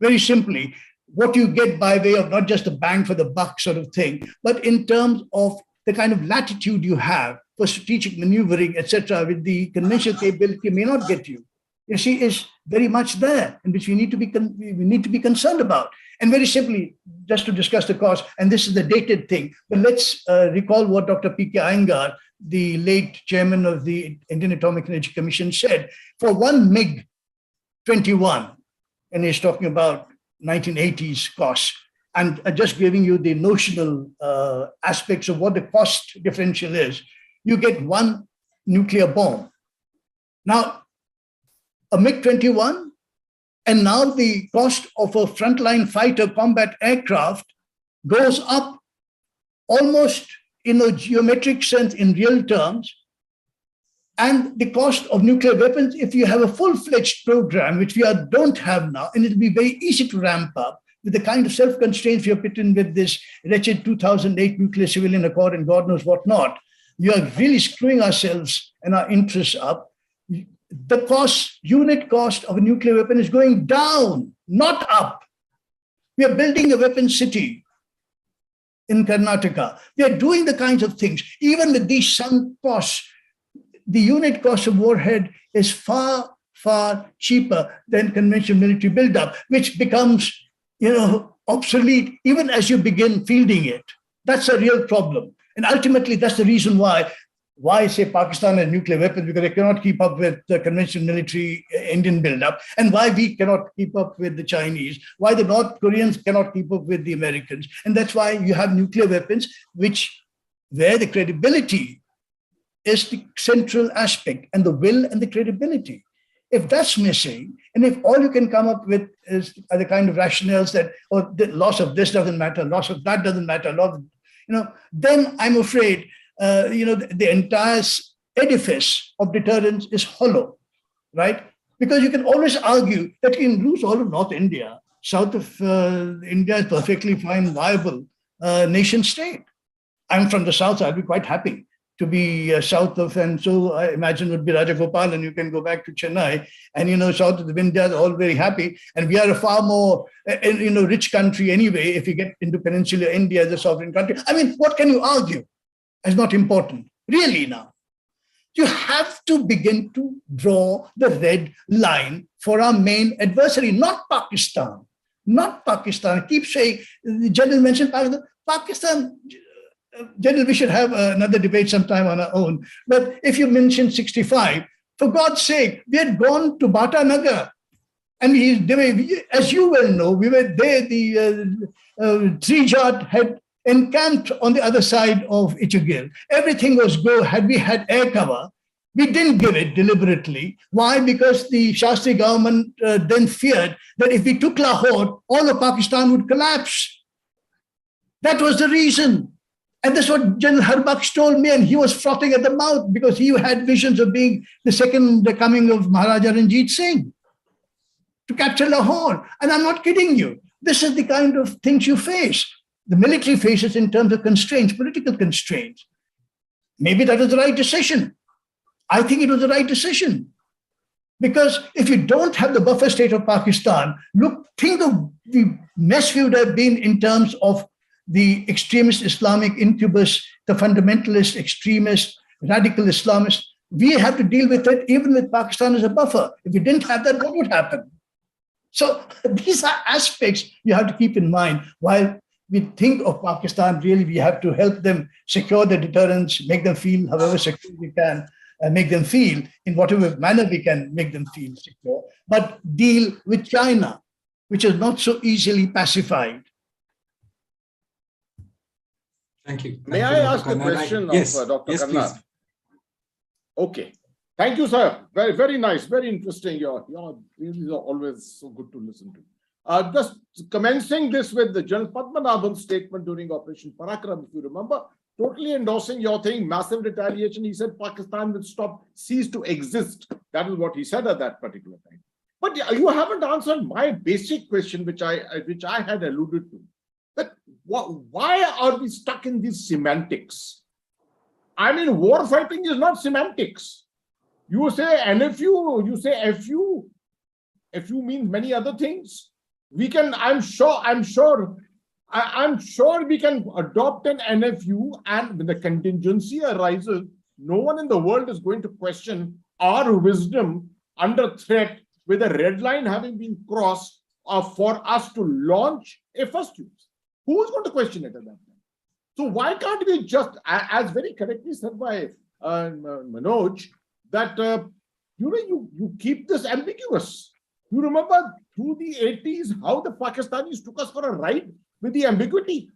S2: Very simply, what you get by way of not just a bang for the buck sort of thing, but in terms of the kind of latitude you have for strategic maneuvering, etc., with the conventional capability may not get you. You see, is very much there, and which we need to be concerned about. And very simply, just to discuss the cost, and this is the dated thing, but let's recall what Dr. P.K. Iyengar, the late chairman of the Indian Atomic Energy Commission, said. For one MiG-21, and he's talking about 1980s costs, and just giving you the notional aspects of what the cost differential is, you get one nuclear bomb. Now, a MiG-21, and now the cost of a frontline fighter combat aircraft goes up almost in a geometric sense in real terms. And the cost of nuclear weapons, if you have a full-fledged program, which we don't have now, and it'll be very easy to ramp up with the kind of self-constraints we are put in with this wretched 2008 Nuclear Civilian Accord and God knows what not, you are really screwing ourselves and our interests up. The unit cost of a nuclear weapon is going down, not up. We are building a weapon city in Karnataka. We are doing the kinds of things. Even with these sunk costs, the unit cost of warhead is far, far cheaper than conventional military buildup, which becomes, obsolete even as you begin fielding it. That's a real problem. And ultimately, that's the reason why say Pakistan has nuclear weapons, because they cannot keep up with the conventional military Indian buildup, and why we cannot keep up with the Chinese, why the North Koreans cannot keep up with the Americans. And that's why you have nuclear weapons, where the credibility is the central aspect, and the will and the credibility. If that's missing, and if all you can come up with are the kind of rationales that, the loss of this doesn't matter, loss of that doesn't matter, then I'm afraid the entire edifice of deterrence is hollow, right? Because you can always argue that you can lose all of North India. South of India is perfectly fine, viable nation state. I'm from the south, so I'd be quite happy to be south of, and so I imagine would be Rajagopal, and you can go back to Chennai, and south of the Vindhyas are all very happy, and we are a far more rich country anyway if you get into peninsular India as a sovereign country. I mean, what can you argue as not important? Really now, you have to begin to draw the red line for our main adversary, not Pakistan. Not Pakistan. I keep saying, the general mentioned Pakistan. General, we should have another debate sometime on our own. But if you mention 65, for God's sake, we had gone to Bata Nagar. And as you well know, we were there, the Trijat had encamped on the other side of Ichugil. Everything was go. Had we had air cover, We didn't give it deliberately. Why? Because the Shastri government then feared that if we took Lahore, all of Pakistan would collapse. That was the reason. And that's what General Harbaksh told me, and he was frothing at the mouth because he had visions of being the coming of Maharaja Ranjit Singh to capture Lahore. And I'm not kidding you. This is the kind of things you face. The military faces in terms of constraints, political constraints. Maybe that was the right decision. I think it was the right decision. Because if you don't have the buffer state of Pakistan, think of the mess we would have been in terms of the extremist Islamic incubus, the fundamentalist, extremist, radical Islamists. We have to deal with it even with Pakistan as a buffer. If we didn't have that, what would happen? So these are aspects you have to keep in mind. While we think of Pakistan, really, we have to help them secure their deterrence, make them feel however secure we can, and make them feel in whatever manner we can make them feel secure, but deal with China, which is not so easily pacified.
S1: Thank you.
S4: May I ask a question of Dr.
S1: Yes,
S4: Karnar?
S1: please.
S4: Okay. Thank you, sir. Very, very nice, very interesting. These are always so good to listen to. Just commencing this with the General Padmanabhan's statement during Operation Parakram, if you remember, totally endorsing your thing, massive retaliation. He said Pakistan will cease to exist. That is what he said at that particular time. But you haven't answered my basic question, which I had alluded to. That why are we stuck in these semantics? I mean, war fighting is not semantics. You say NFU, you say FU. FU means many other things. We can, I'm sure we can adopt an NFU, and when the contingency arises, no one in the world is going to question our wisdom under threat with a red line having been crossed for us to launch a first use. Who is going to question it at that time? So why can't we just, as very correctly said by Manoj, that you keep this ambiguous. You remember through the 80s how the Pakistanis took us for a ride with the ambiguity.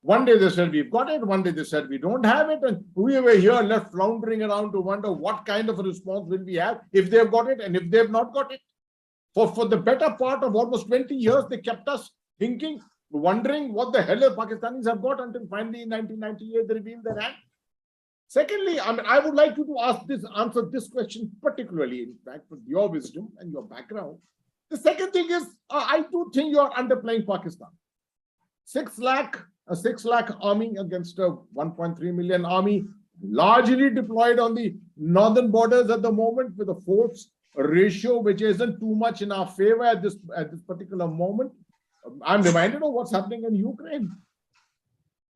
S4: One day they said we've got it, one day they said we don't have it, and we were here left floundering around to wonder what kind of a response will we have if they've got it and if they've not got it. For the better part of almost 20 years, they kept us thinking, wondering what the hell the Pakistanis have got, until finally in 1998 they revealed their hand. Secondly, I would like you to answer this question particularly, in fact, with your wisdom and your background. The second thing is, I do think you are underplaying Pakistan. 6 lakh army against a 1.3 million army, largely deployed on the northern borders at the moment, with a force ratio which isn't too much in our favor at this particular moment. I'm reminded of what's happening in Ukraine.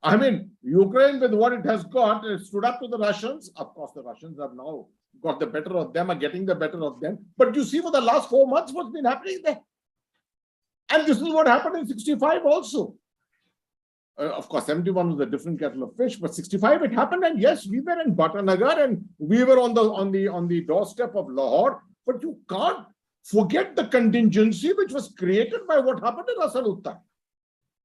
S4: I mean, Ukraine, with what it has got, it stood up to the Russians. Of course, the Russians have now got the better of them, are getting the better of them. But you see for the last 4 months what's been happening there. And this is what happened in 65 also. Of course, 71 was a different kettle of fish, but 65 it happened. And yes, we were in Batanagar and we were on the doorstep of Lahore. But you can't forget the contingency which was created by what happened in Asal Uttar.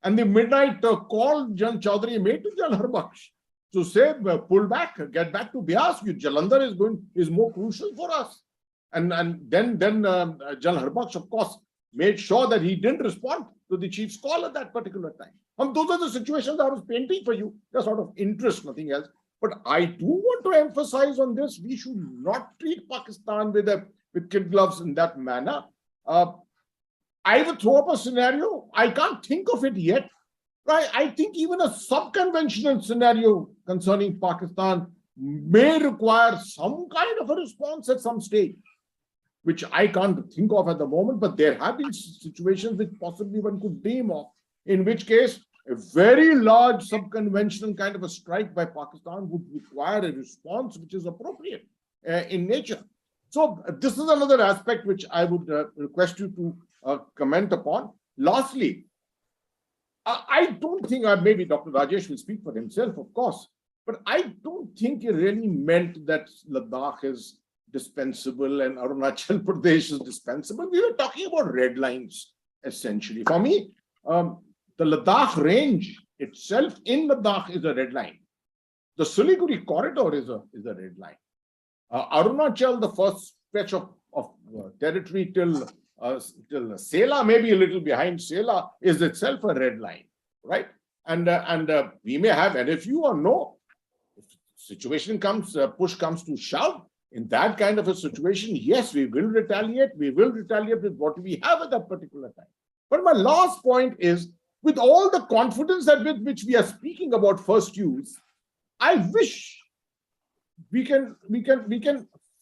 S4: And the midnight call Jan Chaudhary made to General Harbaksh to say, pull back, get back to Bias. Jalandhar is more crucial for us. And then General Harbaksh, of course, made sure that he didn't respond to the chief's call at that particular time. Those are the situations I was painting for you, just out of interest, nothing else. But I do want to emphasize on this: we should not treat Pakistan with kid gloves in that manner. I would throw up a scenario. I can't think of it yet. Right? I think even a sub-conventional scenario concerning Pakistan may require some kind of a response at some stage, which I can't think of at the moment. But there have been situations which possibly one could dream of, in which case a very large sub-conventional kind of a strike by Pakistan would require a response which is appropriate in nature. So this is another aspect which I would request you to comment upon. Lastly, I don't think, maybe Dr. Rajesh will speak for himself, of course, but I don't think he really meant that Ladakh is dispensable and Arunachal Pradesh is dispensable. We were talking about red lines, essentially. For me, the Ladakh range itself in Ladakh is a red line. The Siliguri corridor is a red line. Arunachal, the first stretch of territory till Sela, maybe a little behind Sela, is itself a red line, right? And we may have NFU or no. If situation comes, push comes to shove, in that kind of a situation, yes, we will retaliate. We will retaliate with what we have at that particular time. But my last point is, with all the confidence that with which we are speaking about first use, I wish we can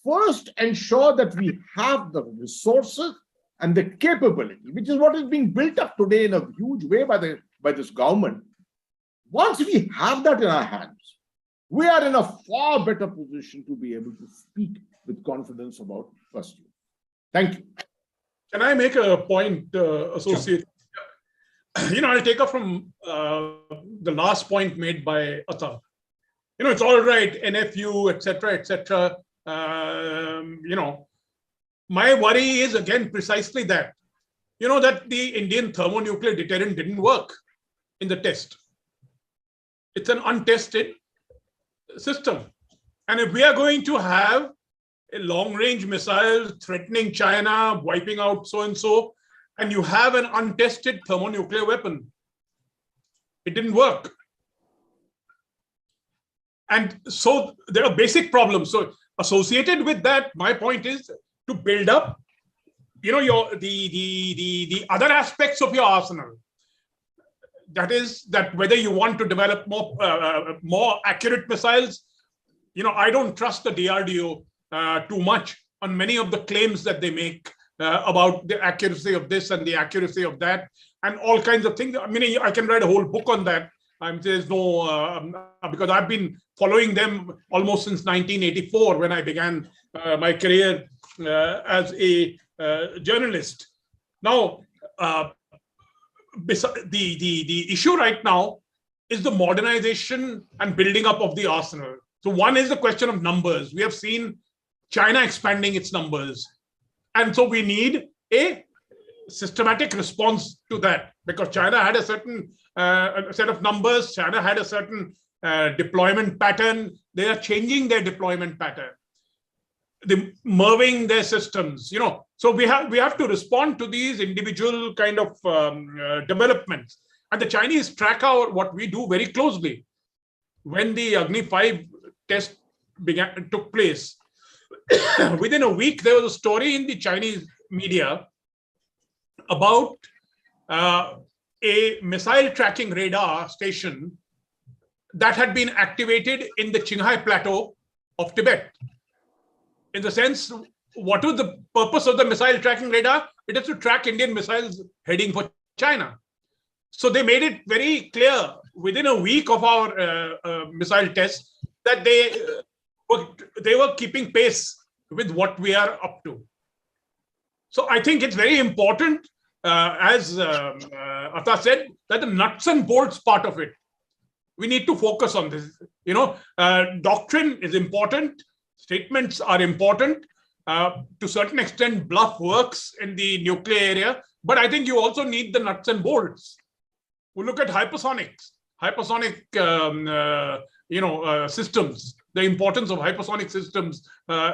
S4: first ensure that we have the resources and the capability, which is what is being built up today in a huge way by this government. Once we have that in our hands, we are in a far better position to be able to speak with confidence about first use. Thank you.
S5: Can I make a point associated? Sure. I'll take up from the last point made by Atta. It's all right, NFU, etc., etc. My worry is again precisely that, that the Indian thermonuclear deterrent didn't work in the test. It's an untested system. And if we are going to have a long-range missile threatening China, wiping out so-and-so, and you have an untested thermonuclear weapon, it didn't work. And so there are basic problems. So associated with that, my point is to build up, the other aspects of your arsenal. That is that whether you want to develop more accurate missiles, I don't trust the DRDO too much on many of the claims that they make about the accuracy of this and the accuracy of that and all kinds of things. I mean, I can write a whole book on that. There's no, because I've been following them almost since 1984 when I began my career as a journalist. Now, the issue right now is the modernization and building up of the arsenal. So one is the question of numbers. We have seen China expanding its numbers. And so we need a systematic response to that, because China had a certain set of numbers. China had a certain deployment pattern. They are changing their deployment pattern. They're merging their systems, So we have to respond to these individual kind of developments. And the Chinese track out what we do very closely. When the Agni 5 test took place, within a week, there was a story in the Chinese media about a missile tracking radar station that had been activated in the Qinghai Plateau of Tibet. In the sense, what was the purpose of the missile tracking radar? It is to track Indian missiles heading for China. So they made it very clear within a week of our missile tests that they were keeping pace with what we are up to. So I think it's very important, as Atta said, that the nuts and bolts part of it, we need to focus on this. Doctrine is important. Statements are important. To a certain extent, bluff works in the nuclear area, but I think you also need the nuts and bolts. We look at hypersonic systems, the importance of hypersonic systems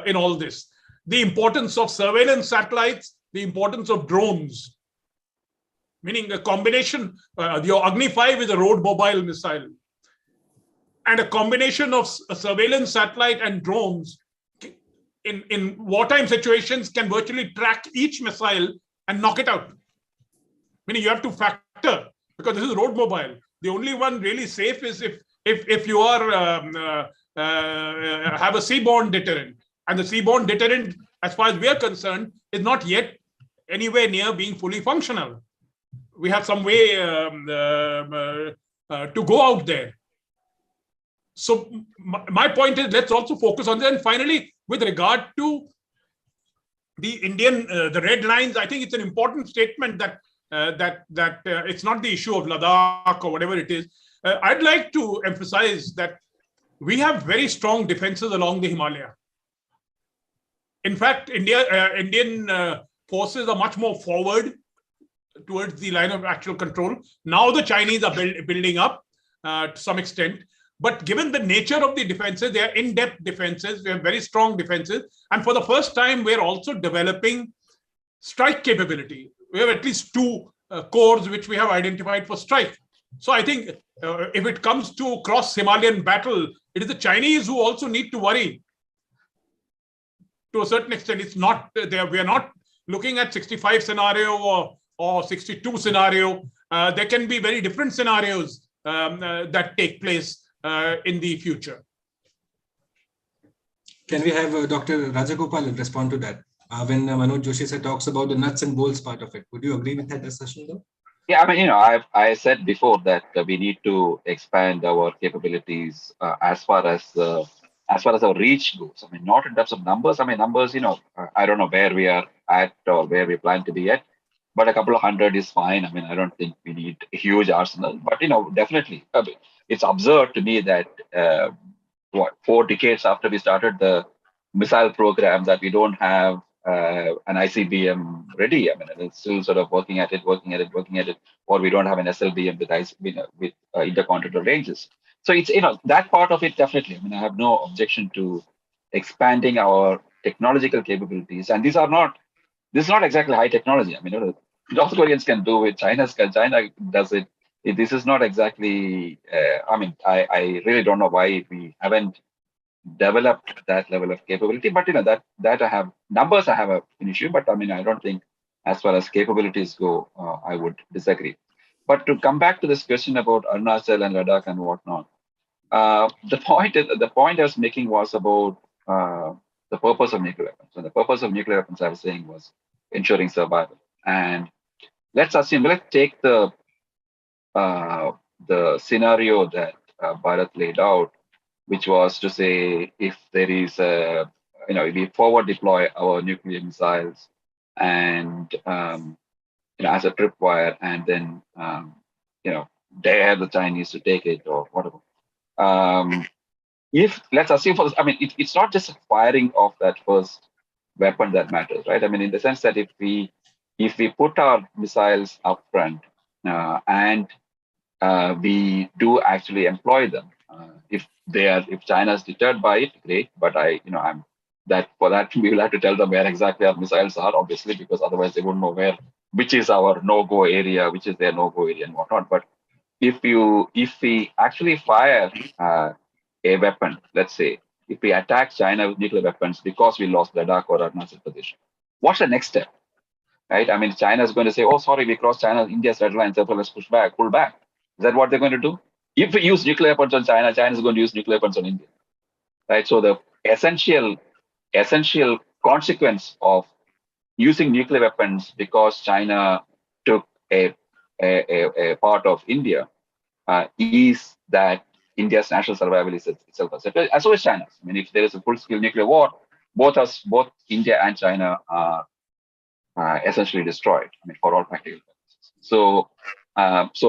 S5: in all this, the importance of surveillance satellites, the importance of drones, meaning a combination, your Agni 5 is a road mobile missile. And a combination of a surveillance satellite and drones in wartime situations can virtually track each missile and knock it out. Meaning you have to factor, because this is road mobile. The only one really safe is if you are have a seaborne deterrent. And the seaborne deterrent, as far as we are concerned, is not yet anywhere near being fully functional. We have some way to go out there. So my point is, let's also focus on that. And finally, with regard to the Indian, the red lines, I think it's an important statement that it's not the issue of Ladakh or whatever it is. I'd like to emphasize that we have very strong defenses along the Himalaya. In fact, Indian forces are much more forward towards the line of actual control. Now the Chinese are building up to some extent. But given the nature of the defenses, they are in-depth defenses, we have very strong defenses. And for the first time, we're also developing strike capability. We have at least two cores which we have identified for strike. So I think if it comes to cross-Himalayan battle, it is the Chinese who also need to worry. To a certain extent, it's not we are not looking at 65 scenario or 62 scenario. There can be very different scenarios that take place in the future.
S1: Can we have Dr. Rajagopal respond to that? When Manoj Joshi sir talks about the nuts and bolts part of it, would you agree with that assertion though?
S3: Yeah, I mean, I said before that we need to expand our capabilities as far as our reach goes. I mean, not in terms of numbers. I mean, numbers, I don't know where we are at or where we plan to be at, but a couple of hundred is fine. I mean, I don't think we need a huge arsenal, but definitely, I mean, it's absurd to me that 4 decades after we started the missile program that we don't have an ICBM ready. I mean, it's still sort of working at it, or we don't have an SLBM with intercontinental ranges. So it's, that part of it definitely. I mean, I have no objection to expanding our technological capabilities. And this is not exactly high technology. I mean, North Koreans can do it, China does it. This is not exactly, I mean, I really don't know why we haven't developed that level of capability, but that I have numbers, I have an issue, but I mean, I don't think as far as capabilities go, I would disagree. But to come back to this question about Arunachal and Ladakh and whatnot, the point I was making was about the purpose of nuclear weapons. And the purpose of nuclear weapons, I was saying, was ensuring survival. And let's take the scenario that Bharat laid out, which was to say, if there is if we forward deploy our nuclear missiles and as a tripwire, and then dare the Chinese to take it or whatever. If let's assume for this, I mean, it's not just firing of that first weapon that matters, right? I mean, in the sense that if we put our missiles up front and we do actually employ them, if China is deterred by it, great. But for that we will have to tell them where exactly our missiles are, obviously, because otherwise they won't know which is our no-go area, which is their no-go area and whatnot. But if we actually fire a weapon, let's say, if we attack China with nuclear weapons because we lost Ladakh or Arunachal Pradesh, what's the next step? Right? I mean, China is going to say, "Oh, sorry, we crossed India's red line, therefore let's pull back." Is that what they're going to do? If we use nuclear weapons on China, China is going to use nuclear weapons on India, right? So the essential consequence of using nuclear weapons because China took a part of India is that India's national survival is itself a threat, as well as China's. I mean, if there is a full-scale nuclear war, both India and China are essentially destroyed. I mean, for all practical purposes. So that's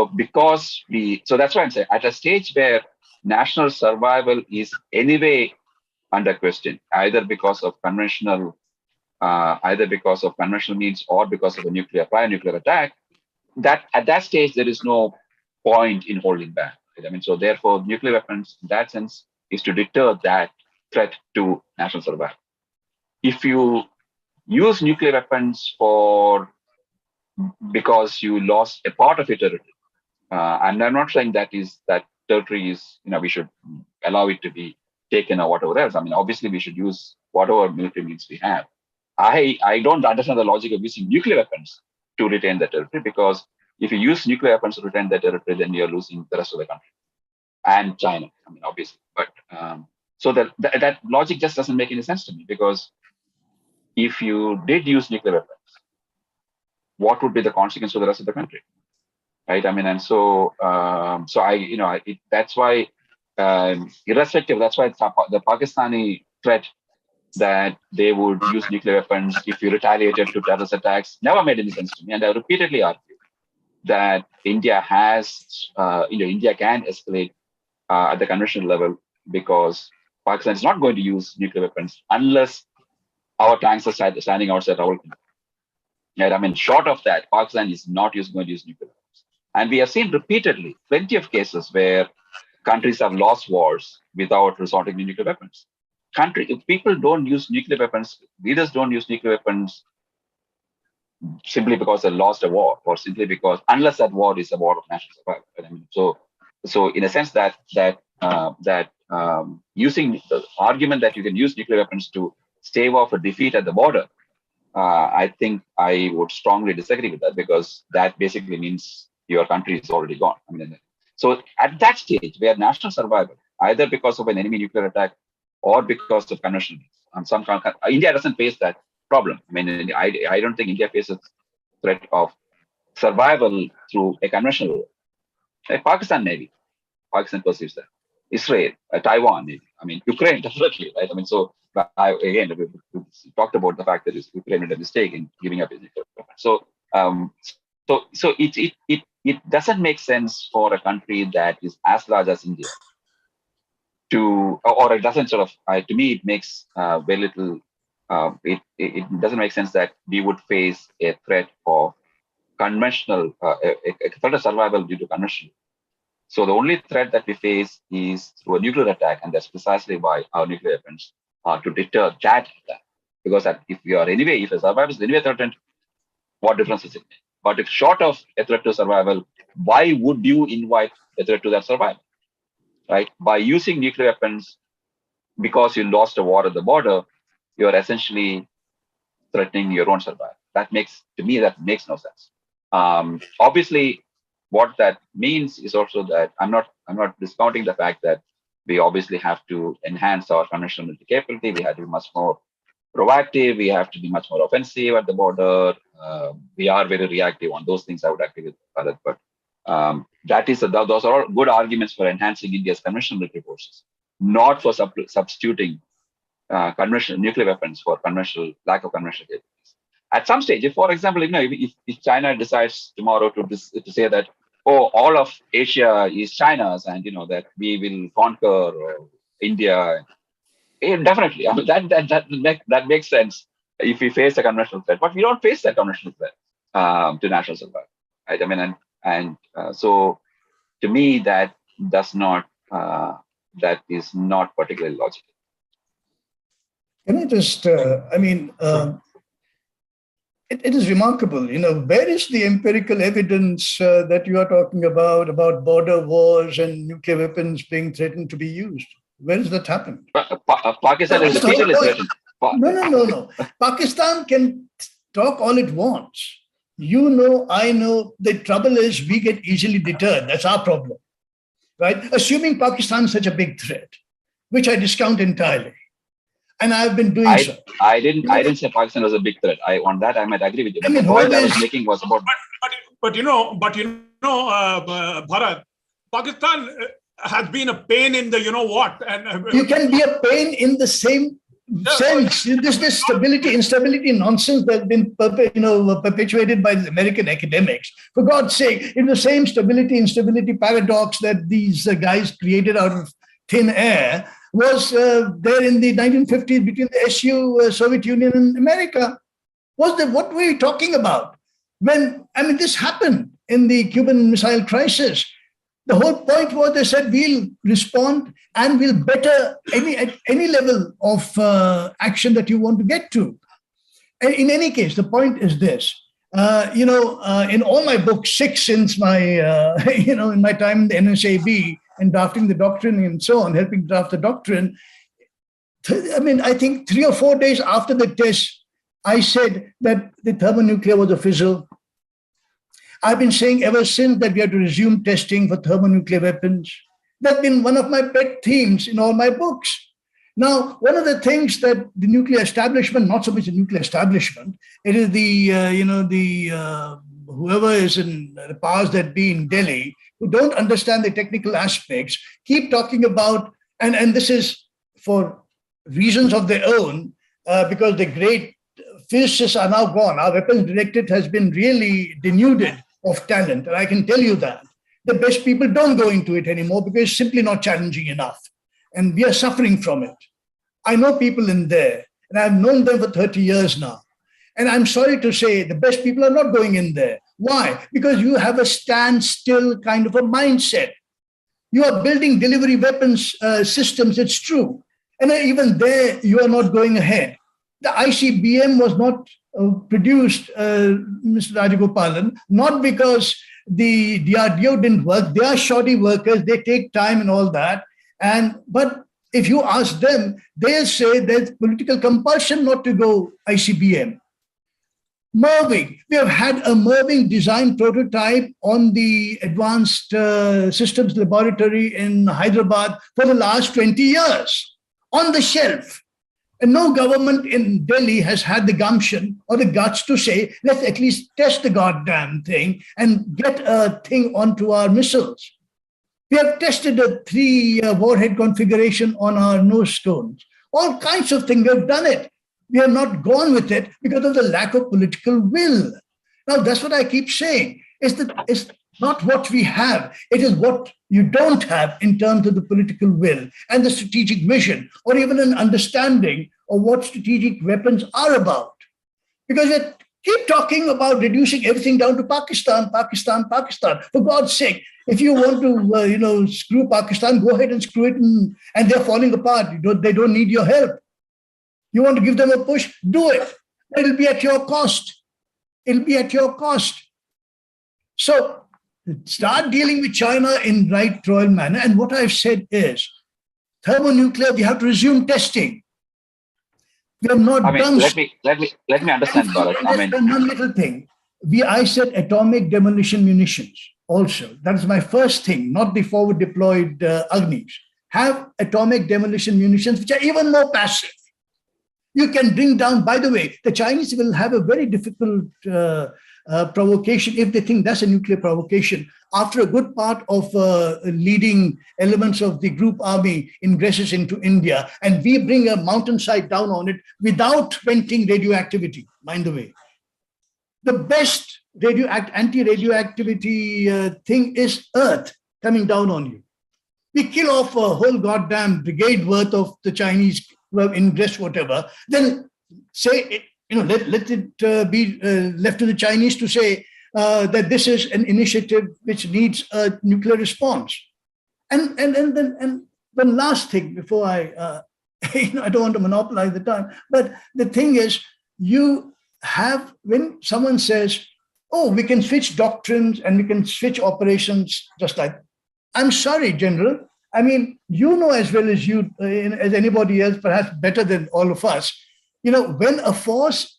S3: why I'm saying, at a stage where national survival is anyway under question, either because of conventional means or because of a prior nuclear attack, that at that stage there is no point in holding back. Right? I mean, so therefore, nuclear weapons in that sense is to deter that threat to national survival. If you use nuclear weapons because you lost a part of your territory, and I'm not saying that territory is, we should allow it to be taken or whatever else. I mean, obviously we should use whatever military means we have. I don't understand the logic of using nuclear weapons to retain the territory, because if you use nuclear weapons to retain the territory, then you're losing the rest of the country and China. I mean, obviously, but so that logic just doesn't make any sense to me, because if you did use nuclear weapons, what would be the consequence for the rest of the country, right? I mean, and so that's why, irrespective, that's why the Pakistani threat that they would use nuclear weapons if you retaliated to terrorist attacks never made any sense to me. And I repeatedly argued that India can escalate at the conventional level, because Pakistan is not going to use nuclear weapons unless our tanks are standing outside Rawalpindi. Right? I mean, short of that, Pakistan is not going to use nuclear weapons. And we have seen repeatedly plenty of cases where countries have lost wars without resorting to nuclear weapons. If people don't use nuclear weapons, leaders don't use nuclear weapons simply because they lost a war, or simply because, unless that war is a war of national survival. I mean, so in a sense that using the argument that you can use nuclear weapons to stave off a defeat at the border, I think I would strongly disagree with that, because that basically means your country is already gone. I mean, so at that stage where national survival, either because of an enemy nuclear attack or because of conventional means, India doesn't face that problem. I mean, I don't think India faces threat of survival through a conventional war. Like Pakistan, maybe. Pakistan perceives that. Israel, Taiwan, maybe. I mean, Ukraine, definitely, right? I mean, so again, we talked about the fact that Ukraine made a mistake in giving up its nuclear weapons. So it doesn't make sense for a country that is as large as India or it doesn't sort of, to me, it makes very little, it doesn't make sense that we would face a threat of conventional, a threat of survival due to conventional. So the only threat that we face is through a nuclear attack, and that's precisely why our nuclear weapons are to deter that attack. Because if a survival is anyway threatened, what difference does it make? But if short of a threat to survival, why would you invite a threat to that survival? Right? By using nuclear weapons, because you lost a war at the border, you're essentially threatening your own survival. That makes no sense. Obviously, what that means is also that I'm not discounting the fact that we obviously have to enhance our conventional military capability. We have to be much more proactive. We have to be much more offensive at the border. We are very reactive on those things. I would agree with that, but those are all good arguments for enhancing India's conventional military forces, not for substituting conventional nuclear weapons for lack of conventional capabilities. At some stage, if, for example, if China decides tomorrow to say that, all of Asia is China's, and that we will conquer India, definitely, I mean, that makes sense if we face a conventional threat. But we don't face that conventional threat to national survival, right? I mean, so to me, that is not particularly logical.
S2: Can I just, it is remarkable, where is the empirical evidence that you are talking about border wars and nuclear weapons being threatened to be used? Where does that happen?
S3: Pakistan is repeatedly threatened.
S2: No. Pakistan can talk all it wants. I know. The trouble is we get easily deterred. That's our problem, right? Assuming Pakistan is such a big threat, which I discount entirely. And I've been doing so.
S3: I didn't say Pakistan was a big threat. On that I might agree with you. But the point I was making was about.
S5: But Bharat, Pakistan has been a pain in the and
S2: you can be a pain in the same sense. This instability nonsense that's been perpetuated by the American academics. For God's sake, in the same instability paradox that these guys created out of thin air was there in the 1950s between the SU, Soviet Union, and America. What were you talking about? This happened in the Cuban Missile Crisis. The whole point was they said we'll respond and we'll better any level of action that you want to get to. And in any case, the point is this. In all my books, 6 since my, in my time in the NSAB and drafting the doctrine and so on, helping draft the doctrine, I think 3 or 4 days after the test, I said that the thermonuclear was a fizzle. I've been saying ever since that we have to resume testing for thermonuclear weapons. That's been one of my pet themes in all my books. Now, one of the things that the nuclear establishment, not so much the nuclear establishment, it is whoever is in the powers that be in Delhi, who don't understand the technical aspects, keep talking about, and this is for reasons of their own, because the great physicists are now gone. Our weapons directorate has been really denuded of talent, and I can tell you that. The best people don't go into it anymore because it's simply not challenging enough. And we are suffering from it. I know people in there, and I've known them for 30 years now. And I'm sorry to say the best people are not going in there. Why? Because you have a standstill kind of a mindset. You are building delivery weapons systems, it's true. And even there, you are not going ahead. The ICBM was not produced, Mr. Rajagopalan, not because the DRDO didn't work. They are shoddy workers. They take time and all that. But if you ask them, they'll say there's political compulsion not to go ICBM. Merving. We have had a Merving design prototype on the Advanced Systems Laboratory in Hyderabad for the last 20 years on the shelf. And no government in Delhi has had the gumption or the guts to say, let's at least test the goddamn thing and get a thing onto our missiles. We have tested a 3-warhead configuration on our nose stones. All kinds of things, we have done it. We have not gone with it because of the lack of political will. Now, that's what I keep saying. It's not what we have. It is what you don't have in terms of the political will and the strategic vision, or even an understanding of what strategic weapons are about. Because we keep talking about reducing everything down to Pakistan, Pakistan, Pakistan. For God's sake, if you want to, screw Pakistan, go ahead and screw it, and they're falling apart. They don't need your help. You want to give them a push? Do it. It'll be at your cost. It'll be at your cost. So start dealing with China in right royal manner. And what I've said is, thermonuclear, we have to resume testing. We have not done.
S3: Let me understand, Bharat.
S2: One little thing. I said atomic demolition munitions also. That is my first thing, not the forward deployed Agnis. Have atomic demolition munitions, which are even more passive. You can bring down, by the way, the Chinese will have a very difficult provocation if they think that's a nuclear provocation. After a good part of leading elements of the group army ingresses into India, and we bring a mountainside down on it without venting radioactivity, mind the way. The best anti-radioactivity thing is Earth coming down on you. We kill off a whole goddamn brigade worth of the Chinese who have ingress, whatever, then say it, let it be left to the Chinese to say that this is an initiative which needs a nuclear response. And then last thing before I don't want to monopolize the time, but the thing is, you have, when someone says, oh, we can switch doctrines and we can switch operations just like, I'm sorry, General. I mean, you know as well as as anybody else, perhaps better than all of us, when a force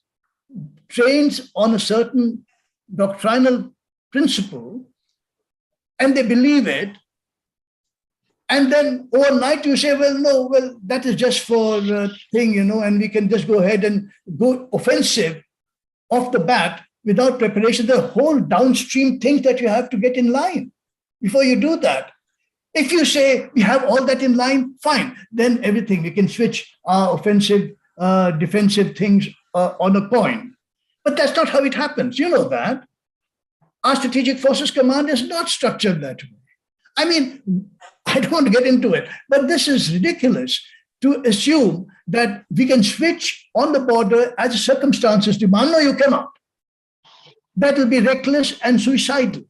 S2: trains on a certain doctrinal principle and they believe it, and then overnight you say, that is just for the thing, and we can just go ahead and go offensive off the bat without preparation. The whole downstream things that you have to get in line before you do that. If you say we have all that in line, fine, then everything, we can switch our offensive, defensive things on a coin. But that's not how it happens. You know that. Our Strategic Forces Command is not structured that way. I mean, I don't want to get into it, but this is ridiculous to assume that we can switch on the border as the circumstances demand. No, you cannot. That will be reckless and suicidal.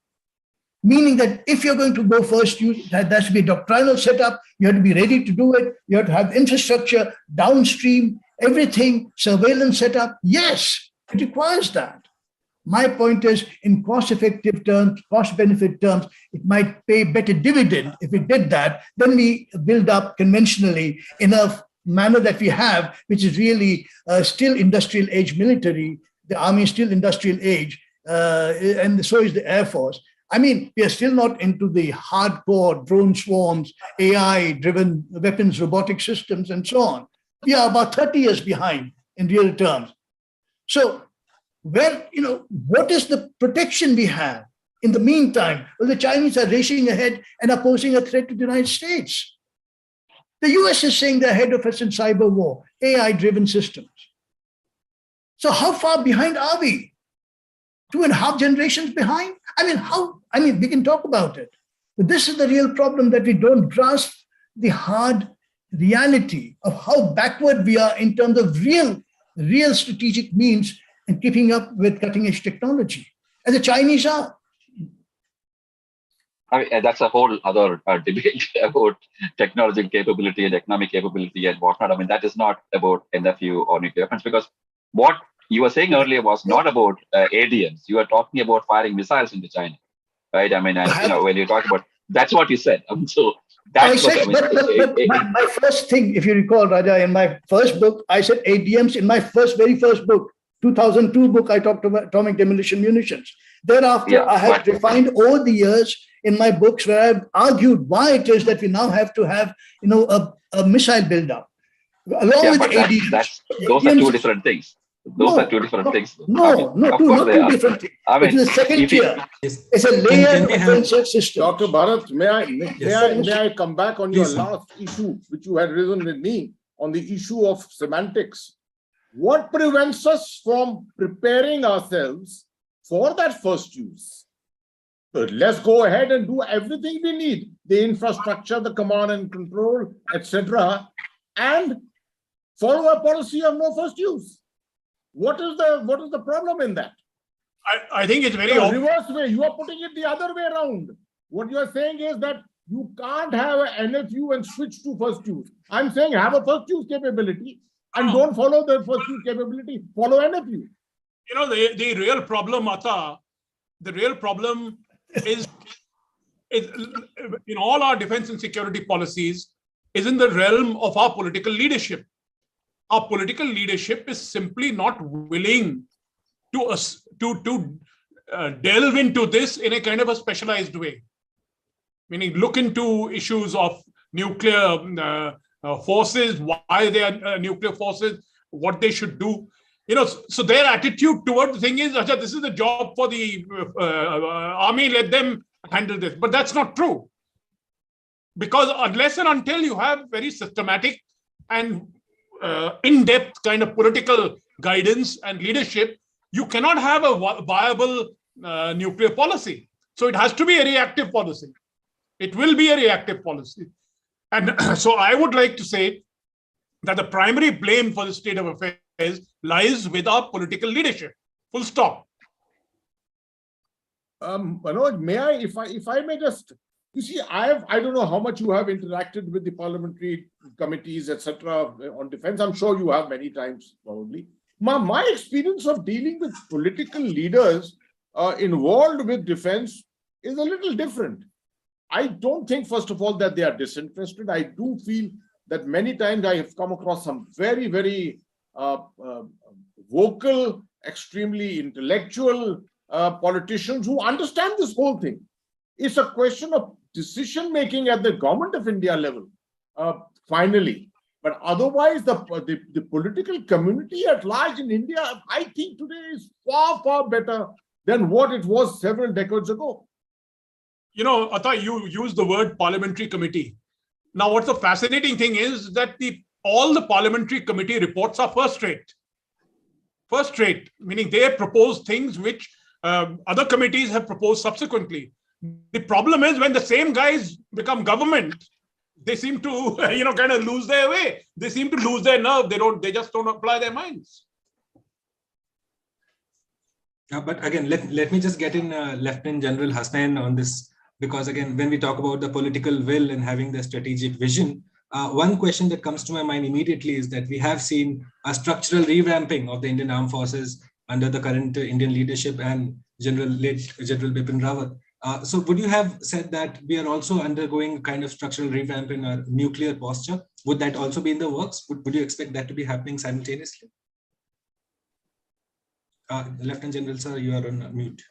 S2: Meaning that if you're going to go first, that has to be a doctrinal setup. You have to be ready to do it. You have to have infrastructure, downstream, everything, surveillance setup. Yes, it requires that. My point is, in cost-effective terms, cost-benefit terms, it might pay better dividend if it did that. Then we build up conventionally in a manner that we have, which is really still industrial age military. The army is still industrial age, and so is the Air Force. I mean, we are still not into the hardcore drone swarms, AI-driven weapons, robotic systems, and so on. We are about 30 years behind in real terms. So, what is the protection we have in the meantime? Well, the Chinese are racing ahead and are posing a threat to the United States. The US is saying they're ahead of us in cyber war, AI-driven systems. So how far behind are we? 2.5 generations behind? We can talk about it. But this is the real problem, that we don't grasp the hard reality of how backward we are in terms of real strategic means and keeping up with cutting edge technology. And the Chinese are.
S3: I mean, that's a whole other debate about technological capability and economic capability and whatnot. I mean, that is not about NFU or nuclear weapons, because what you were saying earlier was not about ADMs. You were talking about firing missiles into China, right? I mean, and when you talk about, that's what you said. So that's what I mean.
S2: But my first thing, if you recall, Raja, in my first book, I said ADMs in my very first book, 2002 book, I talked about atomic demolition munitions. Thereafter, I have refined over the years in my books where I've argued why it is that we now have to have, a missile build-up along with ADMs.
S3: Those are two different things. Those are two different things.
S2: Not two different things. I mean, it's the second tier. It's a layered offensive system.
S4: Dr. Bharat, may I come back on your last issue, which you had risen with me, on the issue of semantics? What prevents us from preparing ourselves for that first use? But let's go ahead and do everything we need, the infrastructure, the command and control, etc., and follow a policy of no first use. What is the problem in that?
S5: I think it's very
S4: reverse way. You are putting it the other way around. What you are saying is that you can't have an NFU and switch to first use. I'm saying have a first use capability and don't follow the first use capability. Follow NFU.
S5: The real problem, Ata, the real problem is in all our defense and security policies is in the realm of our political leadership. Our political leadership is simply not willing to delve into this in a kind of a specialized way. Meaning, look into issues of nuclear forces, why they are nuclear forces, what they should do. So their attitude toward the thing is, Acha, this is the job for the army, let them handle this. But that's not true. Because unless and until you have very systematic and in-depth kind of political guidance and leadership, you cannot have a viable nuclear policy. So it has to be a reactive policy. It will be a reactive policy. And so I would like to say that the primary blame for the state of affairs lies with our political leadership. Full stop.
S4: Manoj, may I, if I may just, you see, I don't know how much you have interacted with the parliamentary committees, etc. on defense. I'm sure you have many times, probably. My experience of dealing with political leaders involved with defense is a little different. I don't think, first of all, that they are disinterested. I do feel that many times I have come across some very, very vocal, extremely intellectual politicians who understand this whole thing. It's a question of decision-making at the government of India level, finally. But otherwise, the political community at large in India, I think today is far, far better than what it was several decades ago.
S5: Atta, you used the word parliamentary committee. Now, what's the fascinating thing is that all the parliamentary committee reports are first rate. First rate, meaning they propose things which other committees have proposed subsequently. The problem is when the same guys become government, they seem to, kind of lose their way. They seem to lose their nerve. They just don't apply their minds.
S1: But again, let me just get in Lieutenant General Hasnain on this, because again, when we talk about the political will and having the strategic vision, one question that comes to my mind immediately is that we have seen a structural revamping of the Indian Armed Forces under the current Indian leadership and General Bipin Rawat. So would you have said that we are also undergoing kind of structural revamp in our nuclear posture? Would that also be in the works? Would you expect that to be happening simultaneously? Lieutenant General, sir, you are on mute.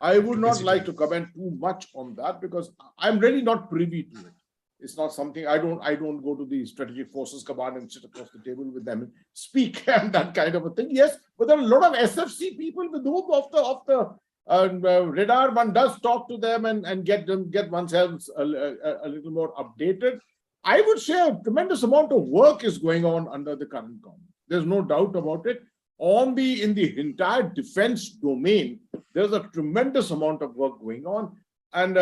S4: I would not like to comment too much on that because I'm really not privy to it. It's not something I don't go to the Strategic Forces Command and sit across the table with them and speak and that kind of a thing. Yes, but there are a lot of SFC people with whom off the radar one does talk to them and get oneself a little more updated. I would say a tremendous amount of work is going on under the current government. There's no doubt about it. In the entire defense domain, there's a tremendous amount of work going on, and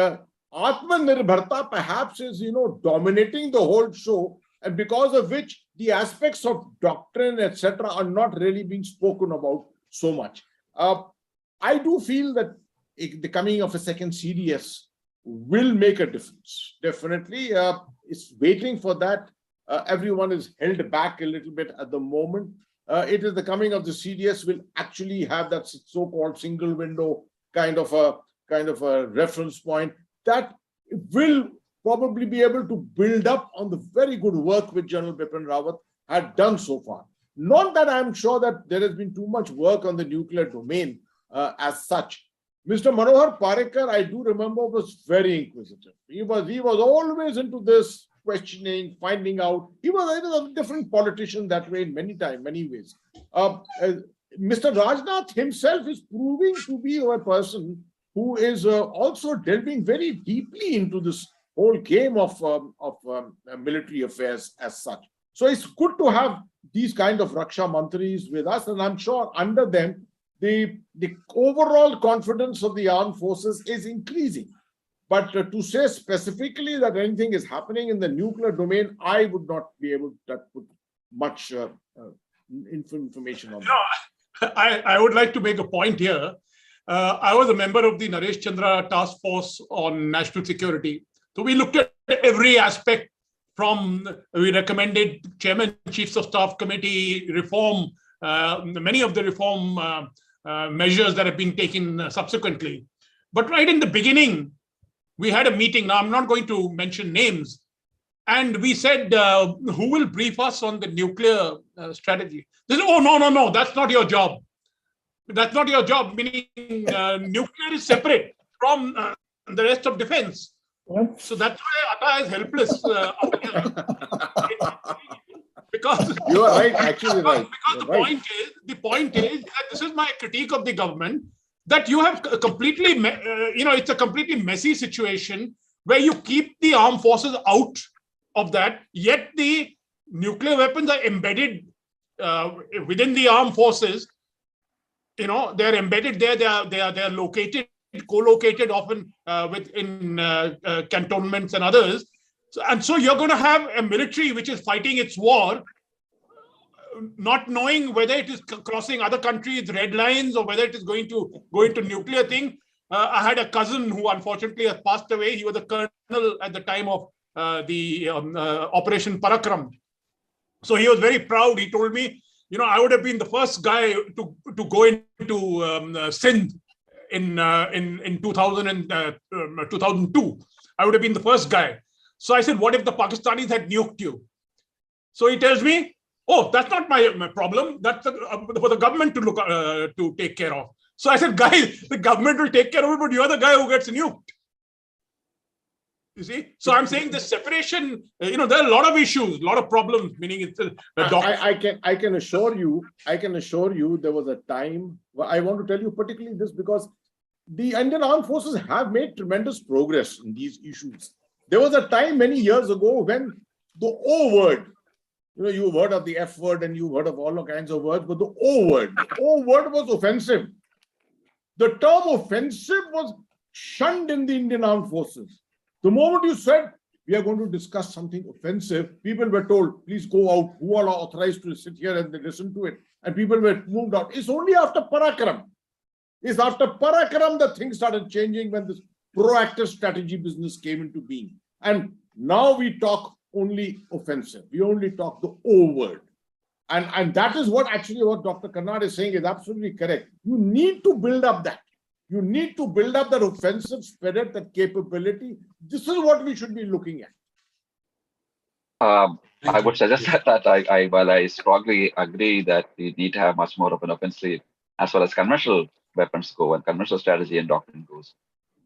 S4: Atmanirbharta perhaps is dominating the whole show, and because of which the aspects of doctrine, etc., are not really being spoken about so much. I do feel that the coming of a second CDS will make a difference. Definitely, it's waiting for that. Everyone is held back a little bit at the moment. It is the coming of the CDS will actually have that so-called single window kind of a reference point that will probably be able to build up on the very good work which General Bipin Rawat had done so far. Not that I'm sure that there has been too much work on the nuclear domain as such. Mr. Manohar Parrikar, I do remember, was very inquisitive. He was always into this, questioning, finding out. He was a different politician that way in many ways. Mr. Rajnath himself is proving to be a person who is also delving very deeply into this whole game of military affairs as such. So it's good to have these kind of Raksha Mantris with us, and I'm sure under them, the overall confidence of the armed forces is increasing. But to say specifically that anything is happening in the nuclear domain, I would not be able to put much information on that.
S5: I would like to make a point here. I was a member of the Naresh Chandra Task Force on National Security. So we looked at every aspect we recommended Chairman, Chiefs of Staff Committee reform, many of the reform measures that have been taken subsequently. But right in the beginning, we had a meeting. Now, I'm not going to mention names. And we said, who will brief us on the nuclear strategy? They said, oh, no, that's not your job. That's not your job, meaning nuclear is separate from the rest of defense.
S2: What?
S5: So that's why Atta is helpless. Because
S4: you are right, actually right.
S5: Because the point is that this is my critique of the government, that you have completely, it's a completely messy situation where you keep the armed forces out of that, yet the nuclear weapons are embedded within the armed forces. They're embedded there. They are located, co-located often within cantonments and others. So you're going to have a military which is fighting its war, not knowing whether it is crossing other countries' red lines or whether it is going to go into nuclear thing. I had a cousin who unfortunately has passed away. He was a colonel at the time of the Operation Parakram. So he was very proud. He told me, I would have been the first guy to go into Sindh in 2002. I would have been the first guy. So I said, what if the Pakistanis had nuked you? So he tells me, oh, that's not my problem. That's for the government to look to take care of. So I said, guys, the government will take care of it, but you're the guy who gets nuked. You see? So I'm saying this separation, there are a lot of issues, a lot of problems, meaning it's
S4: I can assure you there was a time, I want to tell you particularly this because the Indian armed forces have made tremendous progress in these issues. There was a time many years ago when the O word, you've heard of the F word and you've heard of all kinds of words, but the O word was offensive. The term offensive was shunned in the Indian armed forces. The moment you said, we are going to discuss something offensive, people were told, please go out. Who are authorized to sit here and listen to it? And people were moved out. It's only after Parakram. It's after Parakram that things started changing when this proactive strategy business came into being. And now we talk only offensive. We only talk the O word. And that is what Dr. Karnad is saying is absolutely correct. You need to build up that. You need to build up that offensive spirit, that capability. This is what we should be looking at.
S3: I would suggest that while I strongly agree that we need to have much more of an offensive as far as conventional weapons go and conventional strategy and doctrine goes.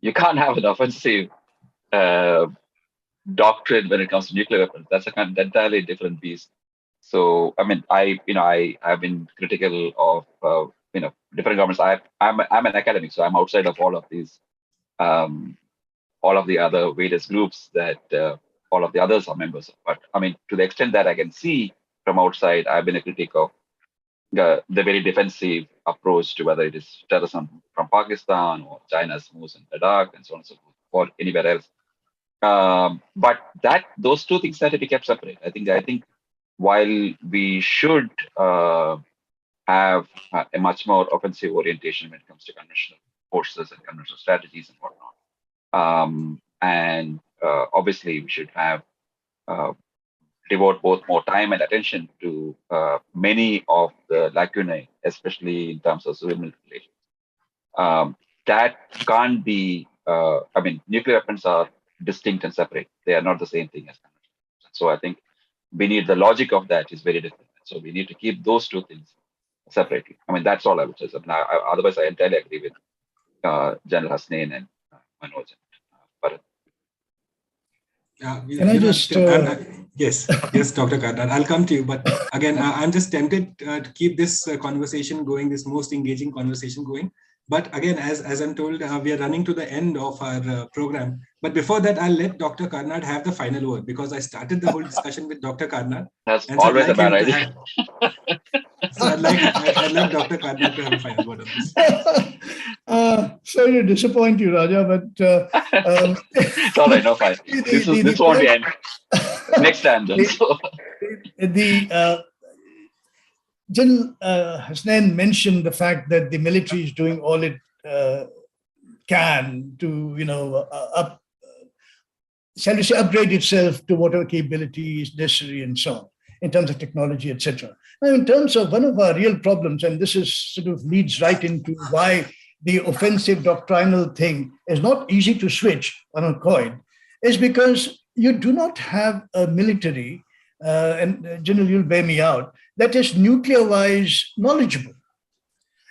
S3: You can't have an offensive doctrine when it comes to nuclear weapons. That's an entirely different beast. So, I mean, I have been critical of different governments. I'm an academic, so I'm outside of all of these, all of the other various groups that all of the others are members of. But I mean, to the extent that I can see from outside, I've been a critic of the very defensive approach to whether it is terrorism from Pakistan or China's moves in Ladakh and so on and so forth, or anywhere else. But those two things have to be kept separate. I think while we should have a much more offensive orientation when it comes to conventional forces and conventional strategies and whatnot, and obviously we should have devote both more time and attention to many of the lacunae, especially in terms of civil-military relations. That can't be, I mean, nuclear weapons are distinct and separate. They are not the same thing as conventional weapons. So I think we need, the logic of that is very different. So we need to keep those two things separately. I mean, that's all I would say. I mean, otherwise, I entirely agree with General Hasnain and Manoj and Bharat.
S2: Can I just...
S1: yes, Dr. Karnad, I'll come to you. But again, I'm just tempted to keep this conversation going, this most engaging conversation going. But again, as I'm told, we are running to the end of our program. But before that, I'll let Dr. Karnad have the final word, because I started the whole discussion with Dr. Karnad.
S3: That's always a bad idea.
S1: So I'd like Dr. Karnad to have a final word on this.
S2: Sorry to disappoint you, Raja, but...
S3: it's all right, no, fine. This won't be end. Next time, then.
S2: General Hasnain mentioned the fact that the military is doing all it can to, shall we say, upgrade itself to whatever capability is necessary and so on, in terms of technology, etc. Now, in terms of one of our real problems, and this is sort of leads right into why the offensive doctrinal thing is not easy to switch on a coin, is because you do not have a military, and General, you'll bear me out, that is nuclear-wise knowledgeable.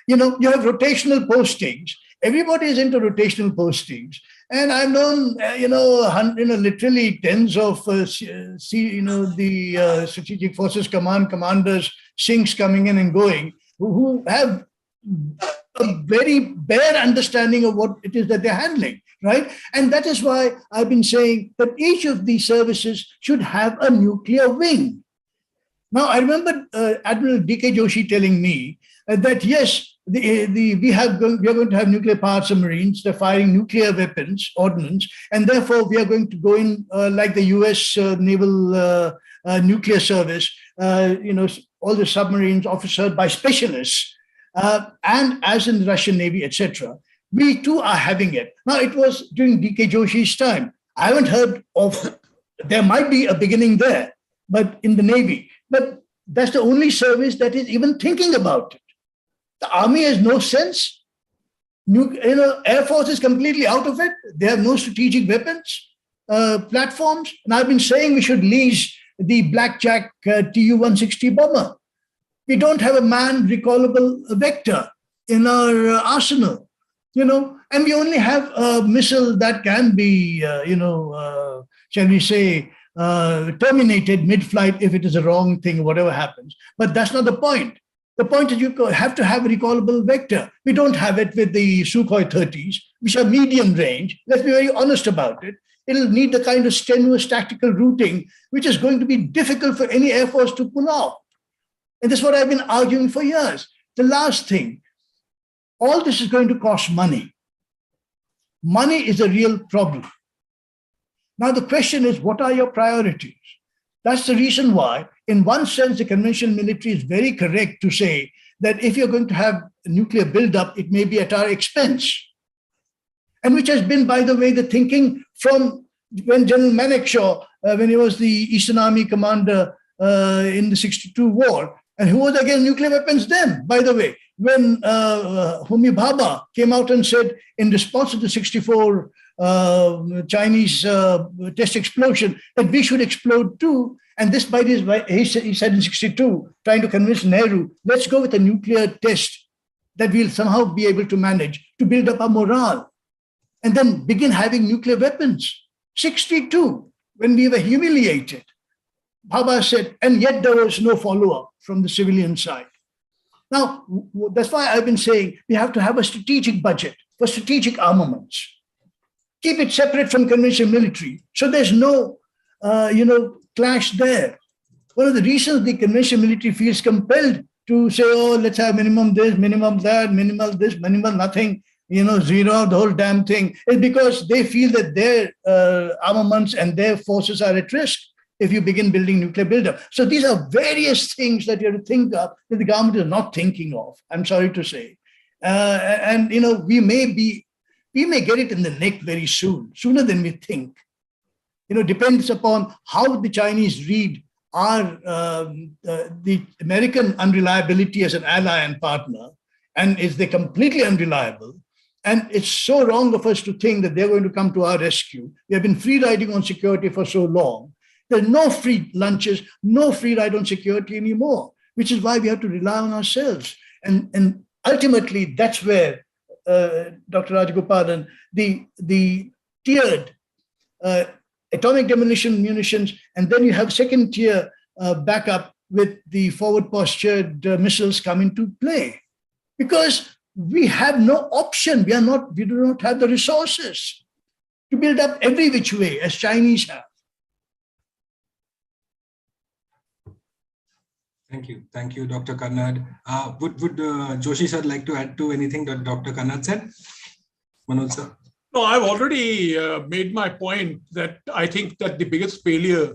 S2: You have rotational postings. Everybody is into rotational postings. And I've known, literally tens of, the Strategic Forces Command commanders, sinks coming in and going, who have a very bare understanding of what it is that they're handling, right? And that is why I've been saying that each of these services should have a nuclear wing. Now, I remember Admiral D.K. Joshi telling me that, yes, we are going to have nuclear-powered submarines. They're firing nuclear weapons, ordnance, and therefore we are going to go in like the U.S. Naval Nuclear Service, all the submarines officered by specialists, and as in the Russian Navy, etc. We too are having it. Now, it was during D.K. Joshi's time. I haven't heard of, there might be a beginning there, but in the Navy. But that's the only service that is even thinking about it. The Army has no sense. Air Force is completely out of it. They have no strategic weapons platforms. And I've been saying we should lease the Blackjack Tu-160 bomber. We don't have a manned recallable vector in our arsenal, and we only have a missile that can be, shall we say, terminated mid-flight if it is a wrong thing, whatever happens. But that's not the point. The point is you have to have a recallable vector. We don't have it with the Sukhoi 30s, which are medium range. Let's be very honest about it. It'll need the kind of strenuous tactical routing, which is going to be difficult for any Air Force to pull off. And that's what I've been arguing for years. The last thing, all this is going to cost money. Money is a real problem. Now, the question is, what are your priorities? That's the reason why, in one sense, the conventional military is very correct to say that if you're going to have nuclear buildup, it may be at our expense. And which has been, by the way, the thinking from when General Manekshaw, when he was the Eastern Army commander in the 62 war, and who was against nuclear weapons then, by the way, when Homi Bhabha came out and said, in response to the 64 Chinese test explosion, that we should explode too. And this, by this, he said in 62, trying to convince Nehru, let's go with a nuclear test that we'll somehow be able to manage to build up our morale and then begin having nuclear weapons. 62, when we were humiliated, Bhabha said, and yet there was no follow-up from the civilian side. Now, that's why I've been saying we have to have a strategic budget for strategic armaments. Keep it separate from conventional military, so there's no, clash there. One of the reasons the conventional military feels compelled to say, oh, let's have minimum this, minimum that, minimal this, minimal nothing, zero, the whole damn thing, is because they feel that their armaments and their forces are at risk if you begin building nuclear buildup. So these are various things that you have to think of that the government is not thinking of, I'm sorry to say. We may be we may get it in the neck very soon, sooner than we think. Depends upon how the Chinese read the American unreliability as an ally and partner, and is they completely unreliable. And it's so wrong of us to think that they're going to come to our rescue. We have been free riding on security for so long. There's no free lunches, no free ride on security anymore, which is why we have to rely on ourselves. And ultimately, that's where, Dr. Rajagopalan, the tiered atomic demolition munitions, and then you have second tier backup with the forward postured missiles come into play. Because we have no option. We do not have the resources to build up every which way as Chinese have.
S1: Thank you, Dr. Karnad. Would Joshi sir like to add to anything that Dr. Karnad said? Manoj sir?
S5: No, I've already made my point that I think that the biggest failure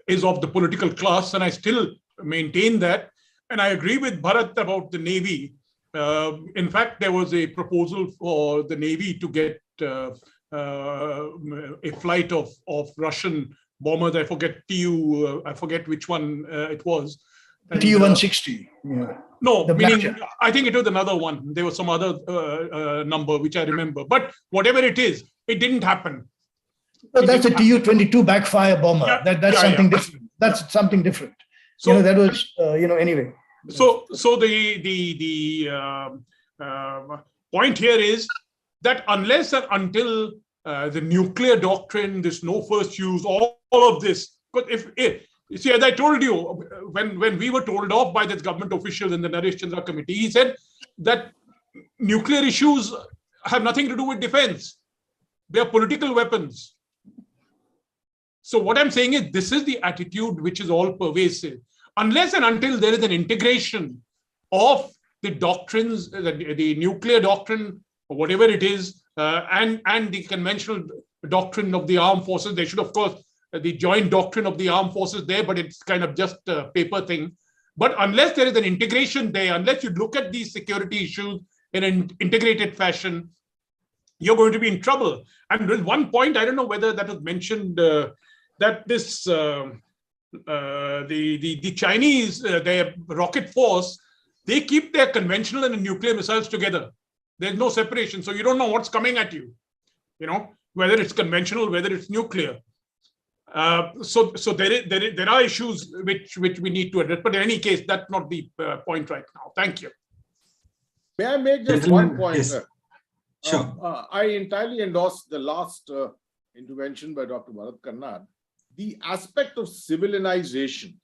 S5: is of the political class, and I still maintain that. And I agree with Bharat about the Navy. In fact, there was a proposal for the Navy to get a flight of Russian bombers. I forget I forget which one it was.
S2: Tu-160. Yeah.
S5: No, meaning I think it was another one. There was some other number which I remember. But whatever it is, it didn't happen.
S2: Well, that's a Tu-22 backfire bomber.
S5: Yeah,
S2: that's something different. That's something different. So that was anyway.
S5: So the point here is that unless and until the nuclear doctrine, this no first use, all of this, because if you see, as I told you, when we were told off by this government official in the Naresh Chandra committee, he said that nuclear issues have nothing to do with defense. They are political weapons. So what I'm saying is this is the attitude which is all pervasive. Unless and until there is an integration of the doctrines, the nuclear doctrine, or whatever it is, and the conventional doctrine of the armed forces, they should, of course, the joint doctrine of the armed forces there, but it's kind of just a paper thing. But unless there is an integration there, unless you look at these security issues in an integrated fashion, you're going to be in trouble. And there's one point, I don't know whether that was mentioned, that this the Chinese, their rocket force, they keep their conventional and nuclear missiles together. There's no separation, so you don't know what's coming at you. Whether it's conventional, whether it's nuclear. So there are issues which we need to address. But in any case, that's not the point right now. Thank you.
S4: May I make just one point?
S1: Yes. Sure.
S4: I entirely endorse the last intervention by Dr. Bharat Karnad. The aspect of civilization.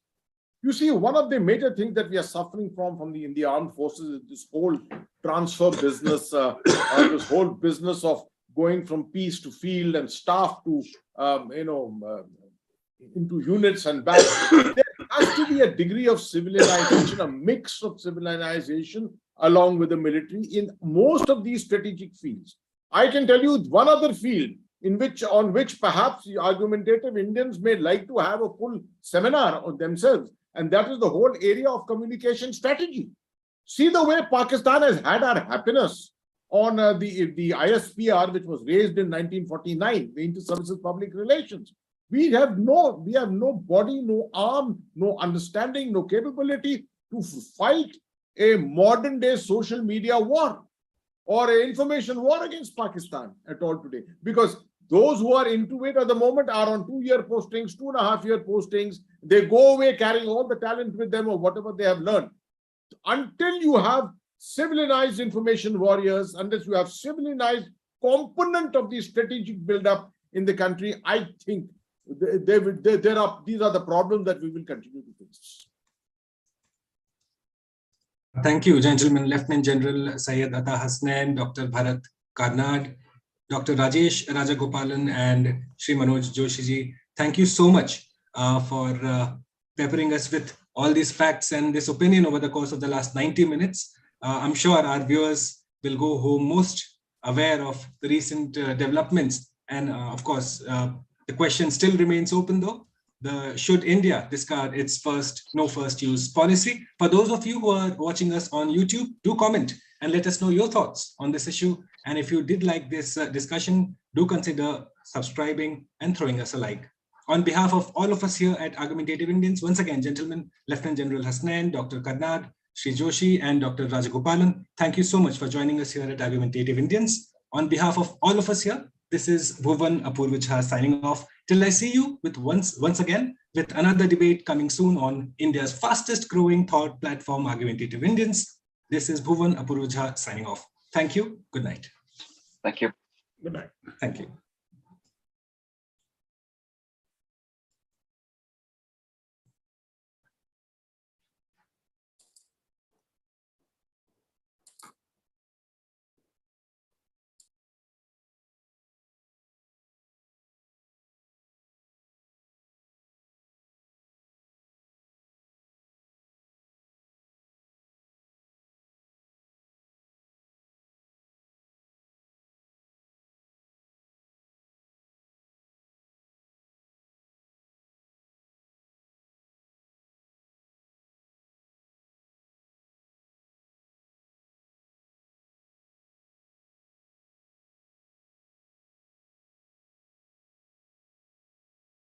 S4: You see, one of the major things that we are suffering from in the armed forces is this whole transfer business, this whole business of going from peace to field and staff to, into units and back. There has to be a degree of civilization, a mix of civilization along with the military in most of these strategic fields. I can tell you one other field on which perhaps the argumentative Indians may like to have a full seminar on themselves, and that is the whole area of communication strategy. See the way Pakistan has had our happiness on the ISPR, which was raised in 1949, the Inter-Services Public Relations. We have no body, no arm, no understanding, no capability to fight a modern day social media war or an information war against Pakistan at all today. Because those who are into it at the moment are on 2-year postings, 2.5-year postings. They go away carrying all the talent with them or whatever they have learned. Until you have civilized information warriors, unless you have civilized component of the strategic build-up in the country, I think these are the problems that we will continue to face.
S1: Thank you, gentlemen. Lieutenant General Syed Atta Hasnain, Dr. Bharat Karnad, Dr. Rajesh Rajagopalan, and Shri Manoj Joshi ji. Thank you so much for peppering us with all these facts and this opinion over the course of the last 90 minutes. I'm sure our viewers will go home most aware of the recent developments. And of course, the question still remains open though. Should India discard its no first use policy? For those of you who are watching us on YouTube, do comment and let us know your thoughts on this issue. And if you did like this discussion, do consider subscribing and throwing us a like. On behalf of all of us here at Argumentative Indians, once again, gentlemen, Lieutenant General Hasnain, Dr. Karnad, Sri Joshi, and Dr. Rajagopalan, thank you so much for joining us here at Argumentative Indians. On behalf of all of us here, this is Bhuvan Apurva Jha signing off. Till I see you with once again with another debate coming soon on India's fastest growing thought platform, Argumentative Indians. This is Bhuvan Apurva Jha signing off. Thank you. Good night.
S3: Thank you.
S5: Good night.
S1: Thank you.